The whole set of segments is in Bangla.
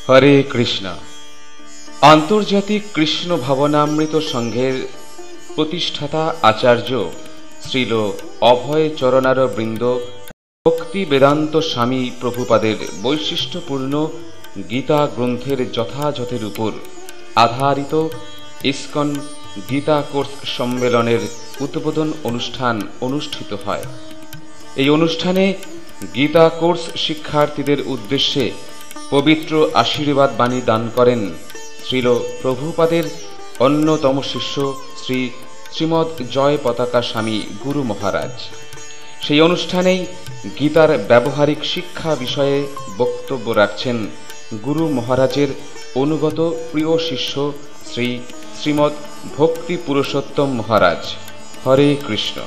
হরে কৃষ্ণ। আন্তর্জাতিক কৃষ্ণ ভাবনামৃত সংঘের প্রতিষ্ঠাতা আচার্য শ্রীল অভয় চরণার বৃন্দ ভক্তি বেদান্ত স্বামী প্রভুপাদের বৈশিষ্ট্যপূর্ণ গীতা গ্রন্থের যথাযথের উপর আধারিত ইস্কন গীতা কোর্স সম্মেলনের উদ্বোধন অনুষ্ঠান অনুষ্ঠিত হয়। এই অনুষ্ঠানে গীতা কোর্স শিক্ষার্থীদের উদ্দেশ্যে পবিত্র আশীর্বাদ বাণী দান করেন শ্রীল প্রভুপাদের অন্যতম শিষ্য শ্রীমৎ জয় পতাকা স্বামী গুরু মহারাজ। সেই অনুষ্ঠানেই গীতার ব্যবহারিক শিক্ষা বিষয়ে বক্তব্য রাখছেন গুরু মহারাজের অনুগত প্রিয় শিষ্য শ্রীমৎ ভক্তি পুরুষোত্তম মহারাজ। হরে কৃষ্ণ।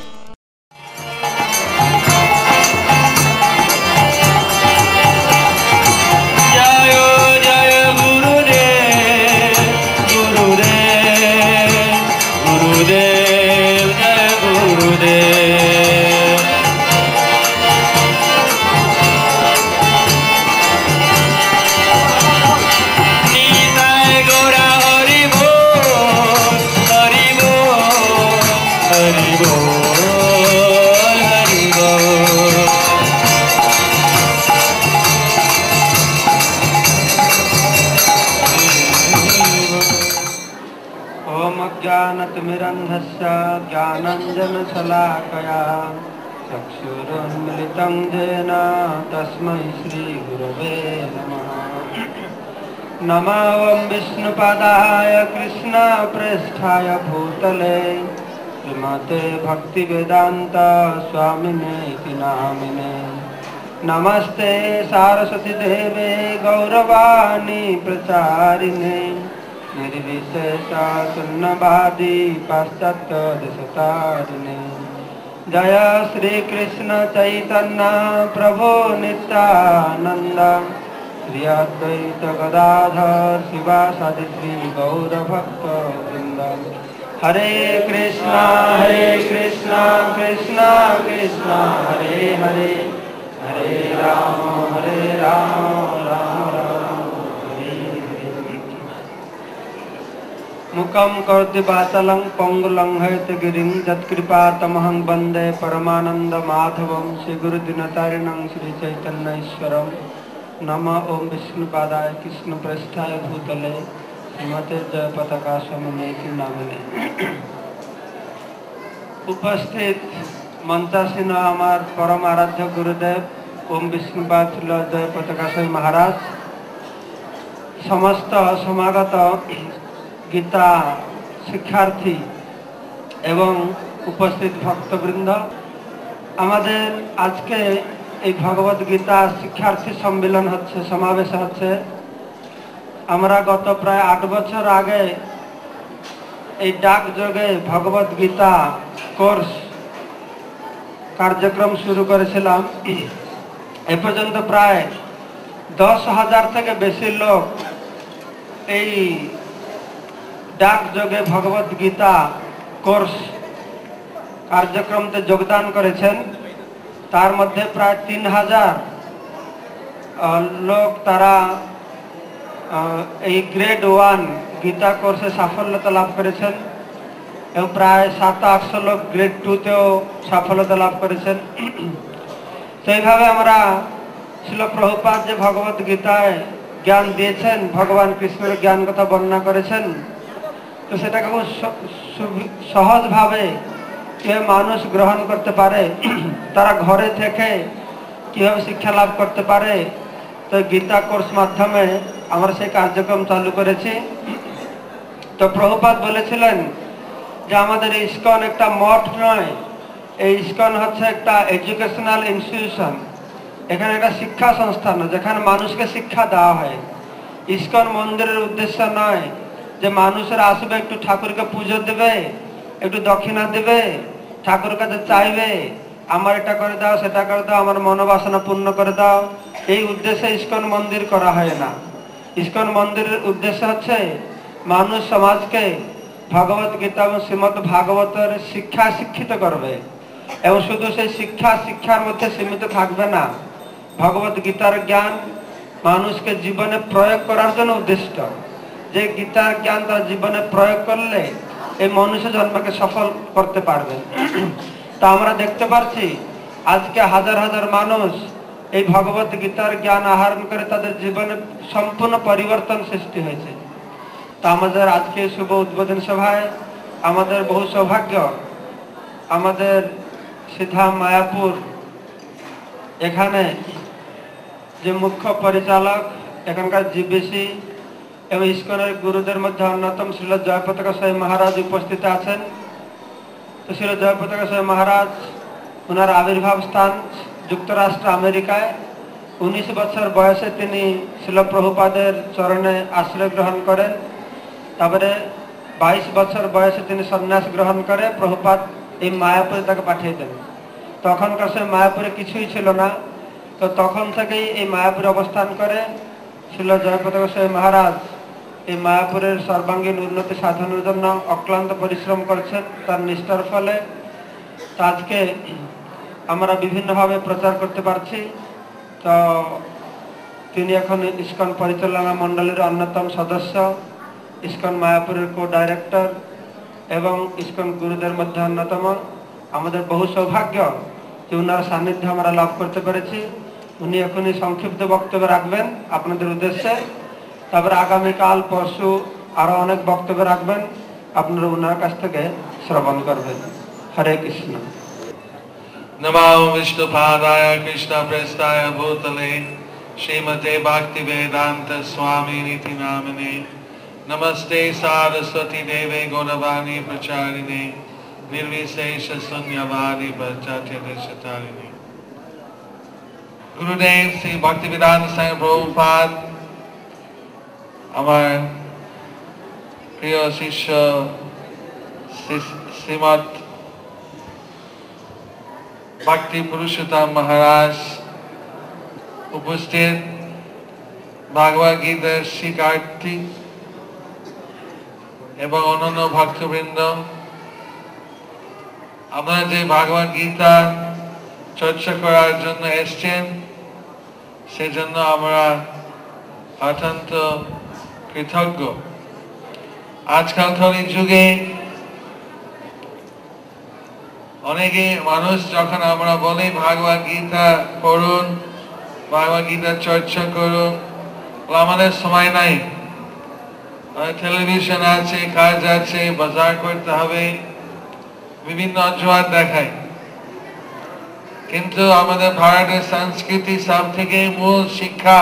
ज्ञानतिमिरन्धस्य ज्ञानाञ्जनशलाकया चक्षुरुन्मिलितं येन तस्मै श्रीगुरवे नमः। नमो विष्णुपादाय कृष्णप्रेष्ठाय भूतले श्रीमते भक्तिवेदान्त स्वामिने इति नामिने। नमस्ते सारस्वती देवे गौरवाणी प्रचारिणे निर्विशेष शून्यवादी पाश्चात्य देशतारिणे। जय श्री कृष्ण चैतन्य प्रभु नित्यानंद श्री अद्वैत गदाधर शिवासादि श्री गौर भक्त वृंद। हरे कृष्णा कृष्णा कृष्णा हरे हरे, हरे राम राम राम मुखम करोति वाचालं पंगुलं हयतगिरिं यत्कृपातमहं वन्दे परमानंद माधवं श्री गुरुदिनतारिणं श्री चैतन्यईश्वरं। नमः ओम विष्णुपादाय कृष्णप्रेष्ठाय भूतले श्रीमते जय पताका स्वामिने इति नामिने। उपस्थित मंचासीन आमार परम आराध्य गुरुदेव ओम विष्णुपाद जय पताका स्वामी महाराज, समस्त समागत गीता शिक्षार्थी एवं उपस्थित भक्तवृंद, आमादेर आज के भगवत गीता शिक्षार्थी सम्मेलन होच्छे, समावेश होच्छे। आमरा गत प्राय 8 बछर आगे डाकयोगे भगवत गीता कोर्स कार्यक्रम शुरू करेছিলাম। ए पर्यन्त प्राय 10,000 থেকে বেশি লোক এই ডাকযোগে ভগবত গীতা কোর্স কার্যক্রমতে যোগদান করেছেন। তার মধ্যে প্রায় 3,000 লোক তারা এই গ্রেড 1 গীতা কোর্সে সাফল্যতা লাভ করেছেন এবং প্রায় 700-800 লোক গ্রেড 2তেও সাফল্যতা লাভ করেছেন। সেইভাবে আমরা শিল প্রভুপাদ যে ভগবত গীতায় জ্ঞান দিয়েছেন, ভগবান কৃষ্ণের জ্ঞান কথা বর্ণনা করেছেন, তো সেটাকে খুব সহজভাবে কিভাবে মানুষ গ্রহণ করতে পারে, তারা ঘরে থেকে কিভাবে শিক্ষা লাভ করতে পারে, তো গীতা কোর্স মাধ্যমে আমরা সেই কার্যক্রম চালু করেছি। তো প্রভুপাদ বলেছিলেন যে আমাদের ইস্কন একটা মঠ নয়, এই ইস্কন হচ্ছে একটা এডুকেশনাল ইনস্টিটিউশন। এখানে একটা শিক্ষা সংস্থা নয় যেখানে মানুষকে শিক্ষা দেওয়া হয়। ইস্কন মন্দিরের উদ্দেশ্য নয় যে মানুষেরা আসবে একটু ঠাকুরকে পুজো দেবে, একটু দক্ষিণা দেবে, ঠাকুর কাছে চাইবে আমার এটা করে দাও, সেটা করে দাও, আমার মনোবাসনা পূর্ণ করে দাও। এই উদ্দেশ্যে ইস্কন মন্দির করা হয় না। ইস্কন মন্দিরের উদ্দেশ্য হচ্ছে মানুষ সমাজকে ভগবত গীতা এবং শ্রীমদ ভাগবতের শিক্ষা শিক্ষিত করবে এবং শুধু সেই শিক্ষার মধ্যে সীমিত থাকবে না, ভগবত গীতার জ্ঞান মানুষকে জীবনে প্রয়োগ করার জন্য উদ্দিষ্ট, যে গীতার জ্ঞান তার জীবনে প্রয়োগ করলে এই মনুষ্য জন্মকে সফল করতে পারবে। তা আমরা দেখতে পাচ্ছি আজকে হাজার হাজার মানুষ এই ভগবত গীতার জ্ঞান আহরণ করে তাদের জীবনে সম্পূর্ণ পরিবর্তন সৃষ্টি হয়েছে। তা আমাদের আজকে শুভ উদ্বোধন সভায় আমাদের বহু সৌভাগ্য, আমাদের সিধা মায়াপুর এখানে যে মুখ্য পরিচালক এখানকার জিবিসি এবং ইস্কনের গুরুদের মধ্যে অন্যতম শ্রীল জয়পতাকা স্বামী মহারাজ উপস্থিত আছেন। তো শ্রীল জয়পতাকা স্বামী মহারাজ ওনার আবির্ভাব স্থান যুক্তরাষ্ট্র আমেরিকায়। 19 বছর বয়সে তিনি শ্রীল প্রভুপাদের চরণে আশ্রয় গ্রহণ করেন। তারপরে 22 বছর বয়সে তিনি সন্ন্যাস গ্রহণ করে প্রভুপাদ এই মায়াপুরে তাকে পাঠিয়ে দেন। তখনকার সে মায়াপুরে কিছুই ছিল না, তো তখন থেকেই এই মায়াপুরে অবস্থান করে শ্রীল জয়পতাকা স্বামী মহারাজ এই মায়াপুরের সর্বাঙ্গীন উন্নতি সাধনের জন্য অক্লান্ত পরিশ্রম করছেন তার নিষ্ঠার ফলে। তো আজকে আমরা বিভিন্নভাবে প্রচার করতে পারছি। তো তিনি এখন ইস্কন পরিচালনা মণ্ডলীর অন্যতম সদস্য, ইস্কন মায়াপুরের কো ডাইরেক্টর এবং ইস্কন গুরুদের মধ্যে অন্যতম। আমাদের বহু সৌভাগ্য যে ওনার সান্নিধ্য আমরা লাভ করতে পেরেছি। উনি এখনই সংক্ষিপ্ত বক্তব্য রাখবেন আপনাদের উদ্দেশ্যে, তারপরে আগামীকাল পরশু আরো অনেক বক্তব্য রাখবেন, আপনারা ওনার কাছ থেকে শ্রবণ করবেন। হরে কৃষ্ণ। नमो विष्णुपादाय कृष्णप्रेष्ठाय भूतले श्रीमते भक्तिवेदांत स्वामिनिति नामिने नमस्ते सारस्वती देवे गौरवाणी प्रचारिणे निर्विशेष शून्यवादी पश्चात्यदेशतारिणे। गुरुदेव श्री भक्तिवेदांत स्वामी प्रभुपाद আমার প্রিয় শিষ্য শ্রীমৎ ভক্তি পুরুষোত্তম মহারাজ উপস্থিত, ভাগবত গীতার শিক্ষার্থী এবং অন্যান্য ভক্তবৃন্দ, আপনারা যে ভাগবত গীতা চর্চা করার জন্য এসছেন সেজন্য আমরা অত্যন্ত কৃতজ্ঞ। আজকালকার যুগে অনেকে মানুষ যখন আমরা বলি ভাগবত গীতা পড়ুন, ভাগবত গীতা চর্চা করুন, আমাদের সময় নাই, টেলিভিশন আছে, কাজ আছে, বাজার করতে হবে, বিভিন্ন অজুহাত দেখায়। কিন্তু আমাদের ভারতের সংস্কৃতি সব থেকে মূল শিক্ষা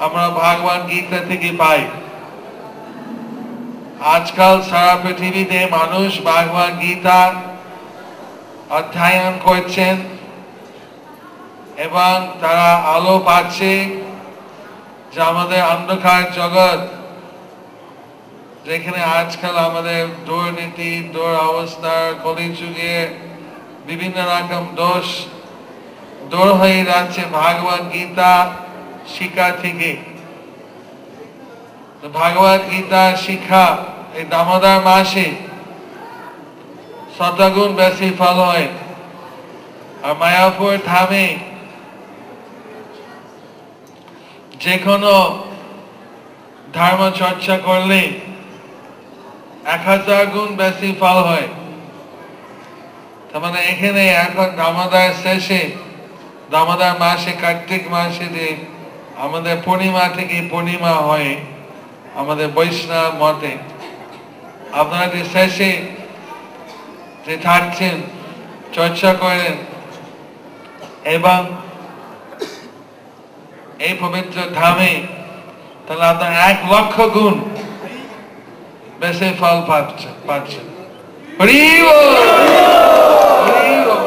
আমরা ভাগবত গীতা থেকে পাই। আজকাল সারা পৃথিবীতে মানুষ ভাগবত গীতা অধ্যয়ন করছেন এবং তারা আলো পাচ্ছে যে আমাদের অন্ধকার জগৎ, যেখানে আজকাল আমাদের দুর্নীতি, দুরবস্থার, কলিযুগে বিভিন্ন রকম দোষ দূর হয়ে যাচ্ছে ভাগবত গীতা শিক্ষা থেকে। ভাগবত গীতা শিক্ষা এই দামোদর মাসে শতগুণ বেশি ফল হয়। আর মায়াপুর ধামে যে কোনো ধর্ম চর্চা করলে 1000 গুণ বেশি ফল হয়। তার মানে এখানে এখন দামোদর শেষে, দামোদর মাসে, কার্তিক মাসে যে আমাদের পূর্ণিমা থেকে পূর্ণিমা হয় আমাদের বৈষ্ণব মতে, আপনারা যে শেষে যে থাকছেন, চর্চা করেন এবং এই পবিত্র ধামে, তাহলে আপনার 1 লক্ষ গুণ বেশি ফল পাচ্ছেন। হরি বল, হরি বল।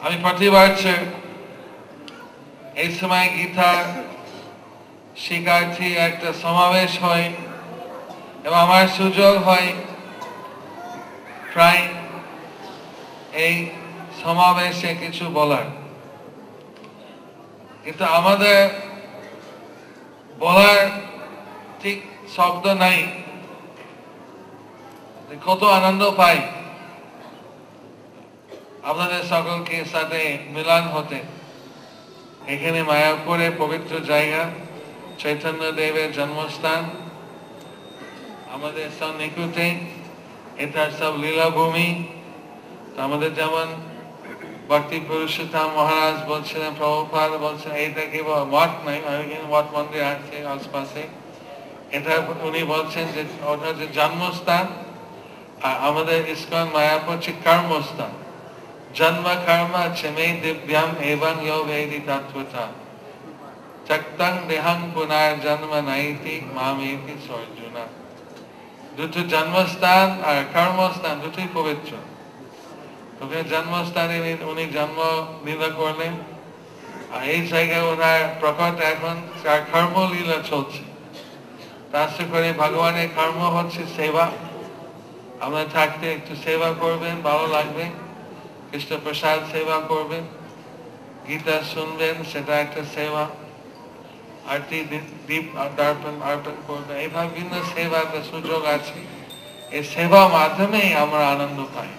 আমি প্রতি বছর এই সময় গীতা শিক্ষার্থী একটা সমাবেশ হয় এবং আমার সুযোগ হয় প্রায় এই সমাবেশে কিছু বলার। কিন্তু আমাদের বলার ঠিক শব্দ নাই, কত আনন্দ পাই আপনাদের সকলকে সাথে মিলন হতে। এখানে মায়াপুরে পবিত্র জায়গা, চৈতন্য দেবের জন্মস্থান, আমাদের সন্নিকটে, এটার সব লীলাভূমি। আমাদের যেমন ভক্তি পুরুষোত্তম মহারাজ বলছিলেন, প্রভুপাদ বলছেন এইটা কেবল মঠ নয়, মঠ মন্দির আছে আশপাশে। এটা উনি বলছেন যে ওটা যে জন্মস্থান, আর আমাদের ইস্কন মায়াপুর হচ্ছে কর্মস্থান। জন্ম কর্ম চমে দিব্যাম এবং ইয়ো বেদি তত্ত্বতা চক্তং দেহং পুনর্জন্ম নাইতি মামেতি সর্জুনা। দুটো জন্মস্থান আর কর্মস্থান দুটোই পবিত্র। ওখানে জন্মস্থানে উনি জন্ম লীলা করলেন, আর এই জায়গায় ওনার প্রকট এখন কর্ম লীলা চলছে। তার করে ভগবানের কর্ম হচ্ছে সেবা। আমরা থাকতে একটু সেবা করবেন, ভালো লাগবে। কৃষ্ণ প্রসাদ সেবা করবেন, গীতা শুনবেন, সেটা একটা সেবা। আরতি দীপ অর্পণ করবেন, এইভাবে বিভিন্ন সেবা একটা সুযোগ আছে। এই সেবা মাধ্যমেই আমরা আনন্দ পাই।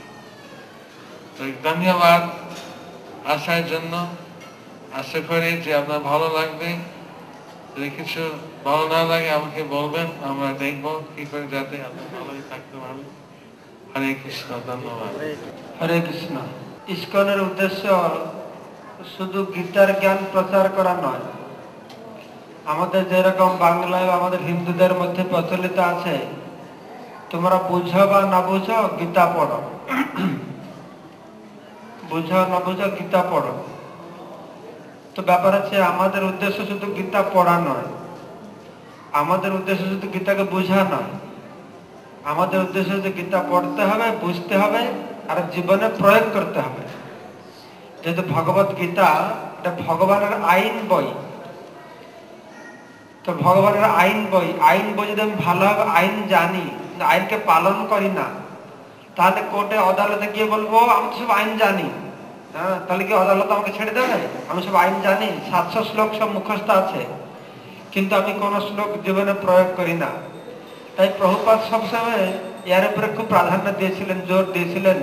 তো ধন্যবাদ আসার জন্য। আশা করি যে আপনার ভালো লাগবে। যদি কিছু ভালো না লাগে আমাকে বলবেন, আমরা দেখবো কি করে যাতে আপনি ভালোই থাকতে পারবেন। হরে কৃষ্ণ, ধন্যবাদ। হরে কৃষ্ণ। ইস্কনের উদ্দেশ্য শুধু গীতার জ্ঞান প্রচার করা নয়। আমাদের যেরকম বাংলায় আমাদের হিন্দুদের মধ্যে প্রচলিত আছে, তোমরা বুঝো বা না বুঝো গীতা পড়ো, বুঝো না বুঝো গীতা পড়ো। তো ব্যাপার আছে, আমাদের উদ্দেশ্য শুধু গীতা পড়া নয়, আমাদের উদ্দেশ্য শুধু গীতাকে বোঝা নয়। আমাদের উদ্দেশ্য যে গীতা পড়তে হবে, বুঝতে হবে, আর জীবনে প্রয়োগ করতে হবে। যেহেতু ভগবত গীতা এটা ভগবানের আইন বই, তো ভগবানের আইন বই, আইন বই যদি আমি ভালোভাবে আইন জানি, আইনকে পালন করি না, তাহলে কোর্টে আদালতে গিয়ে বলবো আমি তো সব আইন জানি। হ্যাঁ, তাহলে কি আদালত আমাকে ছেড়ে দেবে? আমি সব আইন জানি, 700 শ্লোক সব মুখস্থ আছে, কিন্তু আমি কোন শ্লোক জীবনে প্রয়োগ করি না। তাই প্রভুপাদ সবসময় এর উপরে খুব প্রাধান্য দিয়েছিলেন, জোর দিয়েছিলেন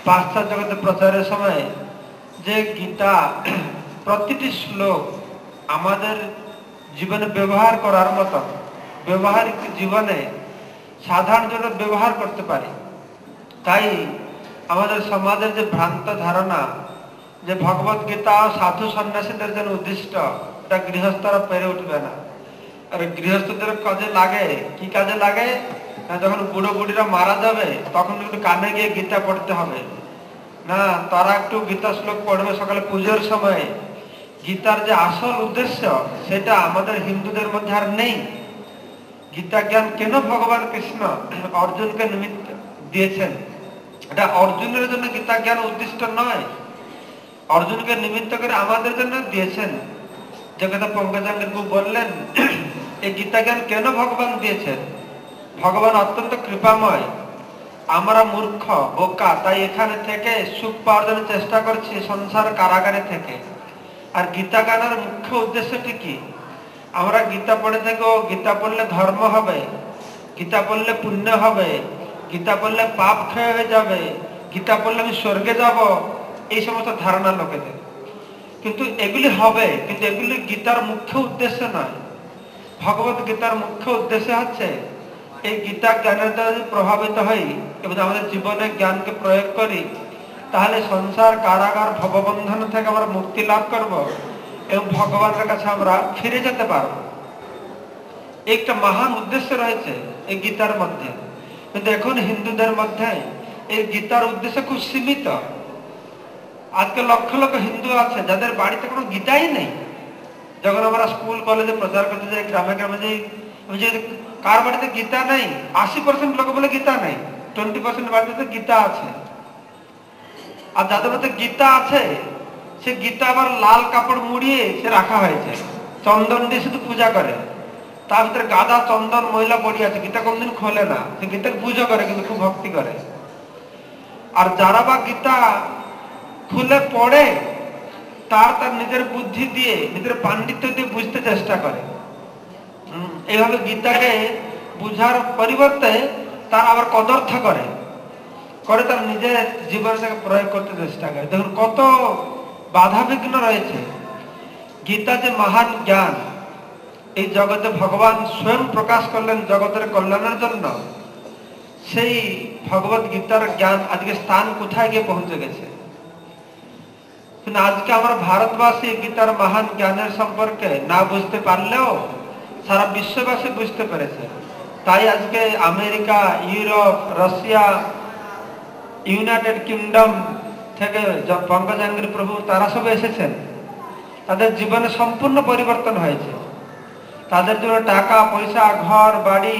পাশ্চাত্য জগতে প্রচারের সময়, যে গীতা প্রতিটি শ্লোক আমাদের জীবনে ব্যবহার করার মতো, ব্যবহারিক জীবনে সাধারণ জন্য ব্যবহার করতে পারি। তাই আমাদের সমাজের যে ভ্রান্ত ধারণা যে ভগবত গীতা সাধু সন্ন্যাসীদের জন্য উদ্দিষ্ট, এটা গৃহস্থরা পেরে উঠবে না। আর গৃহস্থদের কাজে লাগে, কি কাজে লাগে না, যখন বুড়ো বুড়িরা মারা যাবে তখন একটু কানে গিয়ে গীতা পড়তে হবে না, তারা একটু গীতা শ্লোক পড়বে সকালে পুজোর সময়। গীতার যে আসল উদ্দেশ্য সেটা আমাদের হিন্দুদের মধ্যে আর নেই। গীতা জ্ঞান কেন ভগবান কৃষ্ণ অর্জুনকে নিমিত্ত দিয়েছেন, এটা অর্জুনের জন্য গীতা জ্ঞান উদ্দিষ্ট নয়, অর্জুনকে নিমিত্ত করে আমাদের জন্য দিয়েছেন। যে কথা পঙ্কজাঙ্গিরপু বললেন, এই গীতা জ্ঞান কেন ভগবান দিয়েছেন? ভগবান অত্যন্ত কৃপাময়, আমরা মূর্খ বোকা, তাই এখানে থেকে সুখ পাওয়ার জন্য চেষ্টা করছি সংসার কারাগারে থেকে। আর গীতা জ্ঞানের মুখ্য উদ্দেশ্যটি কি? আমরা গীতা পড়ে থাকো, গীতা পড়লে ধর্ম হবে, গীতা পড়লে পুণ্য হবে, গীতা পড়লে পাপ ক্ষয় হয়ে যাবে, গীতা পড়লে আমি স্বর্গে যাব, এই সমস্ত ধারণা লোকেদের। কিন্তু এগুলি হবে, কিন্তু এগুলি গীতার মুখ্য উদ্দেশ্য নয়। ভগবত গীতার মুখ্য উদ্দেশ্য হচ্ছে এই গীতা জ্ঞানের দ্বারা যদি প্রভাবিত হই এবং আমাদের জীবনে জ্ঞানকে প্রয়োগ করি, তাহলে সংসার কারাগার ভববন্ধন থেকে আমরা মুক্তি লাভ করব এবং ভগবানের কাছে আমরা ফিরে যেতে পারব। একটা মহান উদ্দেশ্য রয়েছে এই গীতার মধ্যে, কিন্তু এখন হিন্দুদের মধ্যে এই গীতার উদ্দেশ্য খুব সীমিত। আজকে লক্ষ লক্ষ হিন্দু আছে যাদের বাড়িতে কোনো গীতাই নেই। যখন আমরা স্কুল কলেজে প্রচার করতে যাই, গ্রামে গ্রামে যাই, কার বাড়িতে গীতা নেই? 80% লোক বলে গীতা নেই, 20% বাড়িতে গীতা আছে। আর যাদের মধ্যে গীতা আছে, সে গীতা আবার লাল কাপড় মুড়িয়ে সে রাখা হয়েছে, চন্দন দিয়ে শুধু পূজা করে, তার ভিতরে গাদা চন্দন ময়লা পড়ে আছে, গীতা কোনদিন খোলে না, সে গীতাকে পুজো করে কিন্তু খুব ভক্তি করে। আর যারা বা গীতা খুলে পড়ে, তার নিজের বুদ্ধি দিয়ে, নিজের পাণ্ডিত্য দিয়ে বুঝতে চেষ্টা করে। এইভাবে গীতাকে বুঝার পরিবর্তে তার আবার কদর্থ করে। করে তার নিজের জীবনে তাকে প্রয়োগ করতে চেষ্টা করে। দেখুন কত বাধা বিঘ্ন রয়েছে। গীতা যে মহান জ্ঞান, এই জগতে ভগবান স্বয়ং প্রকাশ করলেন জগতের কল্যাণের জন্য, সেই ভগবত গীতার জ্ঞান আজকে স্থান কোথায় গিয়ে পৌঁছে গেছে। কিন্তু আজকে আমরা ভারতবাসী গীতার মহান জ্ঞানের সম্পর্কে না বুঝতে পারলেও সারা বিশ্ববাসী বুঝতে পেরেছে। তাই আজকে America, Europe, Russia, United kingdom থেকে পঙ্কজাঙ্গির প্রভু তারা সব এসেছেন। তাদের জীবনে সম্পূর্ণ পরিবর্তন হয়েছে। তাদের জন্য টাকা পয়সা, ঘর বাড়ি,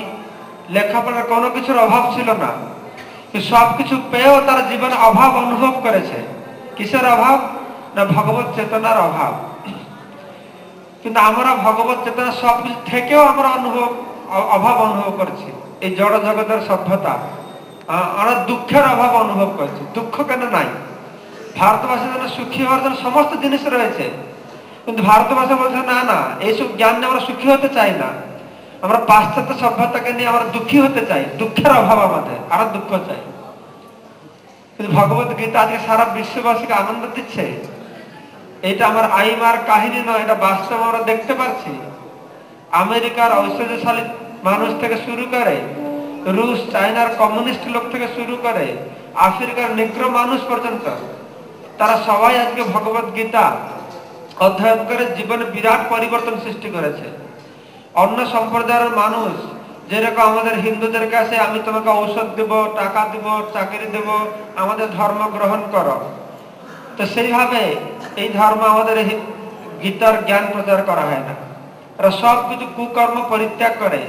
লেখাপড়ার কোনো কিছুর অভাব ছিল না। সব কিছু পেয়েও তারা জীবনে অভাব অনুভব করেছে। কিসের অভাব? না ভগবত চেতনার অভাব। কিন্তু আমরা ভগবত চেতনা সবকিছু থেকেও আমরা অভাব অনুভব করছি। এই জড় জগতের সভ্যতা, আমরা দুঃখের অভাব অনুভব করছি। দুঃখ কেন নাই? ভারতবাসীর জন্য সুখী হওয়ার জন্য সমস্ত জিনিস রয়েছে, কিন্তু ভারতবাসী বলছে না না, এইসব জ্ঞান নিয়ে আমরা সুখী হতে চাই না। আমরা পাশ্চাত্য সভ্যতাকে নিয়ে আমরা দুঃখী হতে চাই, দুঃখের অভাব আমাদের, আর দুঃখ চাই। কিন্তু ভগবত গীতা আজকে সারা বিশ্ববাসীকে আনন্দ দিচ্ছে। এটা আমার আইমার কাহিনী নয়, এটা বাস্তব আমরা দেখতে পাচ্ছি। আমেরিকার ঐশ্বর্যশালী মানুষ থেকে শুরু করে, রুশ চায়নার কমিউনিস্ট লোক থেকে শুরু করে, আফ্রিকার নিগ্র মানুষ পর্যন্ত, তারা সবাই আজকে ভগবত গীতা অধ্যয়ন করে জীবনে বিরাট পরিবর্তন সৃষ্টি করেছে। অন্য সম্প্রদায়ের মানুষ যেরকম আমাদের হিন্দুদের কাছে আমি তোমাকে ঔষধ দেব, টাকা দেব, চাকরি দেব, আমাদের ধর্ম গ্রহণ করো, তো সেইভাবে এই ধর্ম আমাদের গীতার জ্ঞান প্রচার করা হয় না। এরা সব কিছু কুকর্ম পরিত্যাগ করে।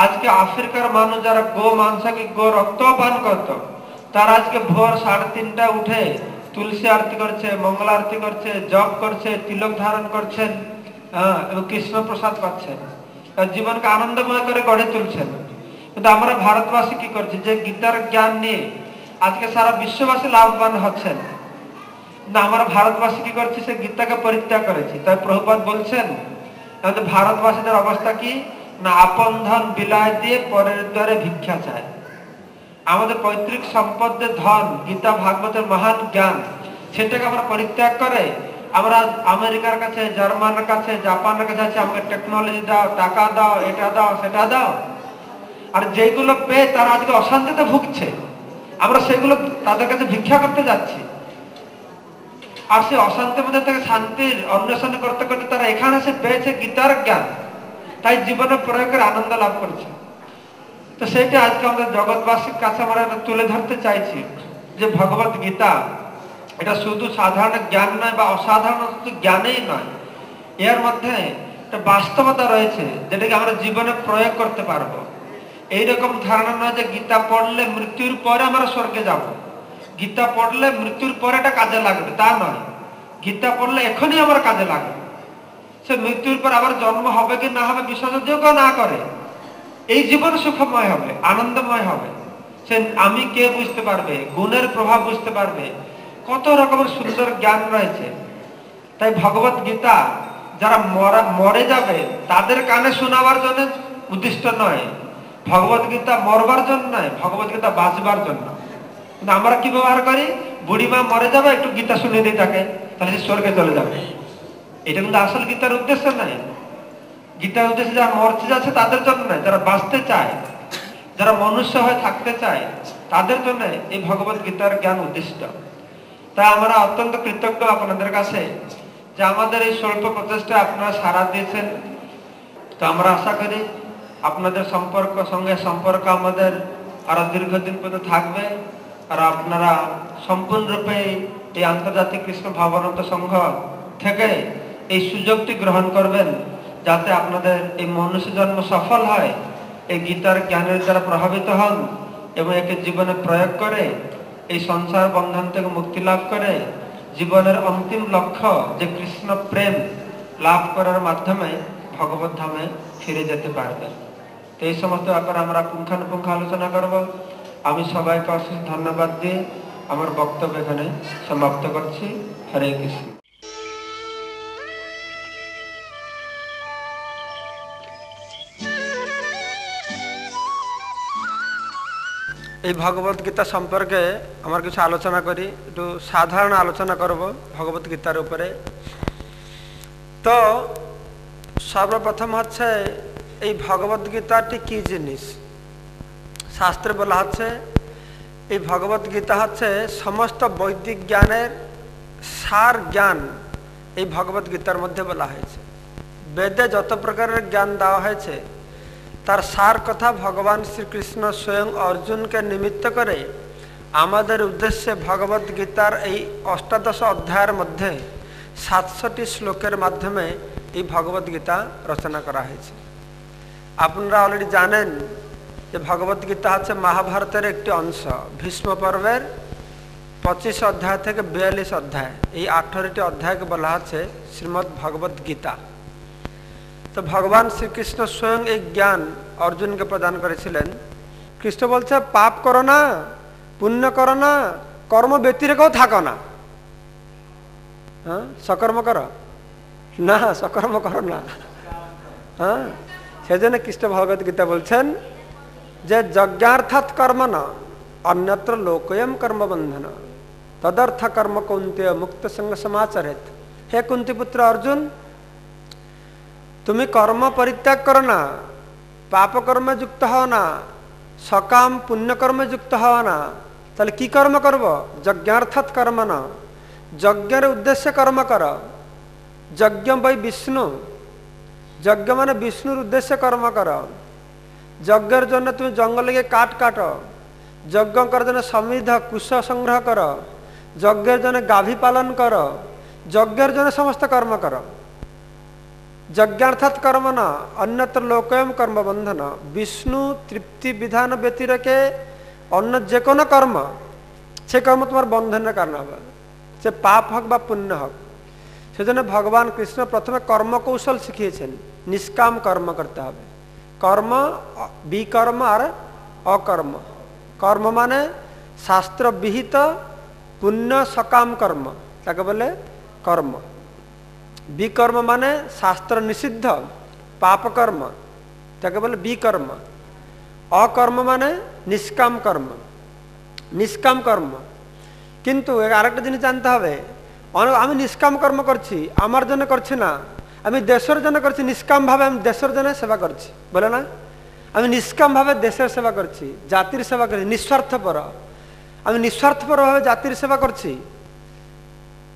আজকে আফ্রিকার মানুষ যারা গো মাংসাকে গো রক্ত পান করত, তারা আজকে ভোর 3:30টায় উঠে তুলসী আরতি করছে, মঙ্গল আরতি করছে, জপ করছে, তিলক ধারণ করছেন, এবং কৃষ্ণ প্রসাদ পাচ্ছেন, তার জীবনকে আনন্দময় করে গড়ে তুলছেন। কিন্তু আমরা ভারতবাসী কি করছি? যে গীতার জ্ঞান নিয়ে আজকে সারা বিশ্ববাসী লাভবান হচ্ছেন, না আমরা ভারতবাসী কি করছি? সে গীতাকে পরিত্যাগ করেছি। তাই প্রভুপাদ বলছেন আমাদের ভারতবাসীদের অবস্থা কি না, আপন ধন বিলায় দিয়ে পরের দ্বারে ভিক্ষা চায়। আমাদের পৈতৃক সম্পদের ধন, গীতা ভাগবতের মহান জ্ঞান, সেটাকে আমরা পরিত্যাগ করে আমরা আমেরিকার কাছে, জার্মানের কাছে, জাপানের কাছে আছে, আমাকে টেকনোলজি দাও, টাকা দাও, এটা দাও, সেটা দাও। আর যেগুলো পেয়ে তারা আজকে অশান্তিতে ভুগছে, আমরা সেগুলো তাদের কাছে ভিক্ষা করতে যাচ্ছি। আর সে অশান্তির মধ্যে থেকে শান্তির অন্বেষণ করতে করতে তারা এখানে এসে পেয়েছে গীতার জ্ঞান, তাই জীবনে প্রয়োগের আনন্দ লাভ করছে। তো সেইটা আজকে আমাদের জগৎবাসীর কাছে আমরা তুলে ধরতে চাইছি যে ভগবত গীতা এটা শুধু সাধারণ জ্ঞান নয় বা অসাধারণ জ্ঞানেই নয়, এর মধ্যে একটা বাস্তবতা রয়েছে যেটাকে আমরা জীবনে প্রয়োগ করতে পারবো। এইরকম ধারণা নয় যে গীতা পড়লে মৃত্যুর পরে আমরা স্বর্গে যাব, গীতা পড়লে মৃত্যুর পরে এটা কাজে লাগবে, তা নয়। গীতা পড়লে এখনই আমার কাজে লাগবে। সে মৃত্যুর পর আবার জন্ম হবে কি না হবে বিশ্বাস যোগ্য না করে, এই জীবন সুখময় হবে, আনন্দময় হবে। সে আমি কে বুঝতে পারবে, গুণের প্রভাব বুঝতে পারবে, কত রকমের সুন্দর জ্ঞান রয়েছে। তাই ভগবত গীতা যারা মরে যাবে তাদের কানে শোনাবার জন্য উদ্দিষ্ট নয়, ভগবত গীতা মরবার জন্য নয়, ভগবত গীতা বাঁচবার জন্য। কিন্তু আমরা কি ব্যবহার করি? বুড়িমা মরে যাবে, একটু গীতা শুনে দিই তাকে, তাহলে সে স্বর্গে চলে যাবে। এটা কিন্তু আসল গীতার উদ্দেশ্য নয়। গীতার উদ্দেশ্য যারা মরতে যাচ্ছে তাদের জন্য নয়, যারা বাঁচতে চায়, যারা মনুষ্য হয়ে থাকতে চায়, তাদের জন্য এই ভগবত গীতার জ্ঞান উদ্দিষ্ট। তাই আমরা অত্যন্ত কৃতজ্ঞ আপনাদের কাছে যে আমাদের এই স্বল্প প্রচেষ্টা আপনারা সাড়া দিয়েছেন। তো আমরা আশা করি আপনাদের সঙ্গে সম্পর্ক আমাদের আরো দীর্ঘদিন পর্যন্ত থাকবে, আর আপনারা সম্পূর্ণরূপে এই আন্তর্জাতিক কৃষ্ণ ভাবানন্দ সংঘ থেকে এই সুযোগটি গ্রহণ করবেন, যাতে আপনাদের এই মনুষ্য জন্ম সফল হয়, এই গীতার জ্ঞানের দ্বারা প্রভাবিত হন এবং একে জীবনে প্রয়োগ করে এই সংসার বন্ধন থেকে মুক্তি লাভ করে জীবনের অন্তিম লক্ষ্য যে কৃষ্ণ প্রেম লাভ করার মাধ্যমে ভগবত ধামে ফিরে যেতে পারবেন। তো এই সমস্ত ব্যাপারে আমরা পুঙ্খানুপুঙ্খ আলোচনা করব। আমি সবাইকে অশেষ ধন্যবাদ দিয়ে আমার বক্তব্য এখানে সমাপ্ত করছি। হরে কৃষ্ণ। এই ভগবত গীতা সম্পর্কে আমার কিছু আলোচনা করি, একটু সাধারণ আলোচনা করব ভগবত গীতার উপরে। তো সর্বপ্রথম হচ্ছে এই ভগবত গীতাটি কি জিনিস। শাস্ত্রে বলা হচ্ছে এই ভগবত গীতা হচ্ছে সমস্ত বৈদিক জ্ঞানের সার জ্ঞান এই ভগবত গীতার মধ্যে বলা হয়েছে। বেদে যত প্রকারের জ্ঞান দেওয়া হয়েছে তার সার কথা ভগবান শ্রীকৃষ্ণ স্বয়ং অর্জুনকে নিমিত্ত করে আমাদের উদ্দেশ্যে ভগবত গীতার এই ১৮ অধ্যায়ের মধ্যে ৭০০টি শ্লোকের মাধ্যমে এই ভগবত গীতা রচনা করা হয়েছে। আপনারা অলরেডি জানেন যে ভগবত গীতা হচ্ছে মহাভারতের একটি অংশ। ভীষ্ম পর্বের ২৫ অধ্যায় থেকে ৪২ অধ্যায়, এই ১৮টি অধ্যায়কে বলা হচ্ছে শ্রীমদ্ ভগবত গীতা। তো ভগবান শ্রীকৃষ্ণ স্বয়ং এই জ্ঞান অর্জুনকে প্রদান করেছিলেন। কৃষ্ণ বলছে পাপ করো না, পুণ্য করো না, কর্ম ব্যতিরেকেও থাকো না। হ্যাঁ, সকর্ম করো না, সকর্ম করো না। হ্যাঁ, সেজন্য কৃষ্ণ ভগবত গীতা বলছেন যে যজ্ঞার্থাৎ কর্ম না অন্যত্র লোকয়ম কর্মবন্ধন তদর্থ কর্ম কৌন্তেয় মুক্ত সঙ্গ সমাচরেত। হে কুন্তিপুত্র অর্জুন, তুমি কর্ম পরিত্যাগ করো না, পাপ কর্মে যুক্ত হও না, সকাম পুণ্য কর্মে যুক্ত হও না। তাহলে কি কর্ম করব? যজ্ঞার্থাৎ কর্ম না, যজ্ঞের উদ্দেশ্যে কর্ম কর। যজ্ঞ বৈ বিষ্ণু, যজ্ঞ মানে বিষ্ণুর উদ্দেশ্যে কর্ম কর। যজ্ঞের জন্য তুমি জঙ্গলে গিয়ে কাঠ কাটো, যজ্ঞ করার জন্য সমৃদ্ধ কুশ সংগ্রহ কর, যজ্ঞের জন্য গাভী পালন কর, যজ্ঞের জন্য সমস্ত কর্ম কর। যজ্ঞার্থাৎ কর্ম না অন্যত্র লোকয়ম কর্মবন্ধন। বিষ্ণু তৃপ্তি বিধান ব্যতিরেকে অন্য যে কোনো কর্ম, সে কর্ম তোমার বন্ধনের কারণ হবে, সে পাপ হোক বা পুণ্য হোক। সেজন্য ভগবান কৃষ্ণ প্রথমে কর্মকৌশল শিখিয়েছেন। নিষ্কাম কর্ম করতে হবে। কর্ম বিকর্ম আর অকর্ম। কর্ম মানে শাস্ত্র বিহিত পুণ্য সকাম কর্ম, তাকে বলে কর্ম। বিকর্ম মানে শাস্ত্র নিষিদ্ধ পাপ কর্ম, তাকে বলে বিকর্ম। অকর্ম মানে নিষ্কাম কর্ম, নিষ্কাম কর্ম। কিন্তু আরেকটা জিনিস জানতে হবে, আমি নিষ্কাম কর্ম করছি, আমার জন্য করছি না, আমি দেশের জন্য করছি। নিষ্কাম ভাবে আমি দেশের জন্য সেবা করছি, বলে না? আমি নিষ্কাম ভাবে দেশের সেবা করছি, জাতির সেবা করছি, নিঃস্বার্থপর। আমি নিঃস্বার্থপর ভাবে জাতির সেবা করছি।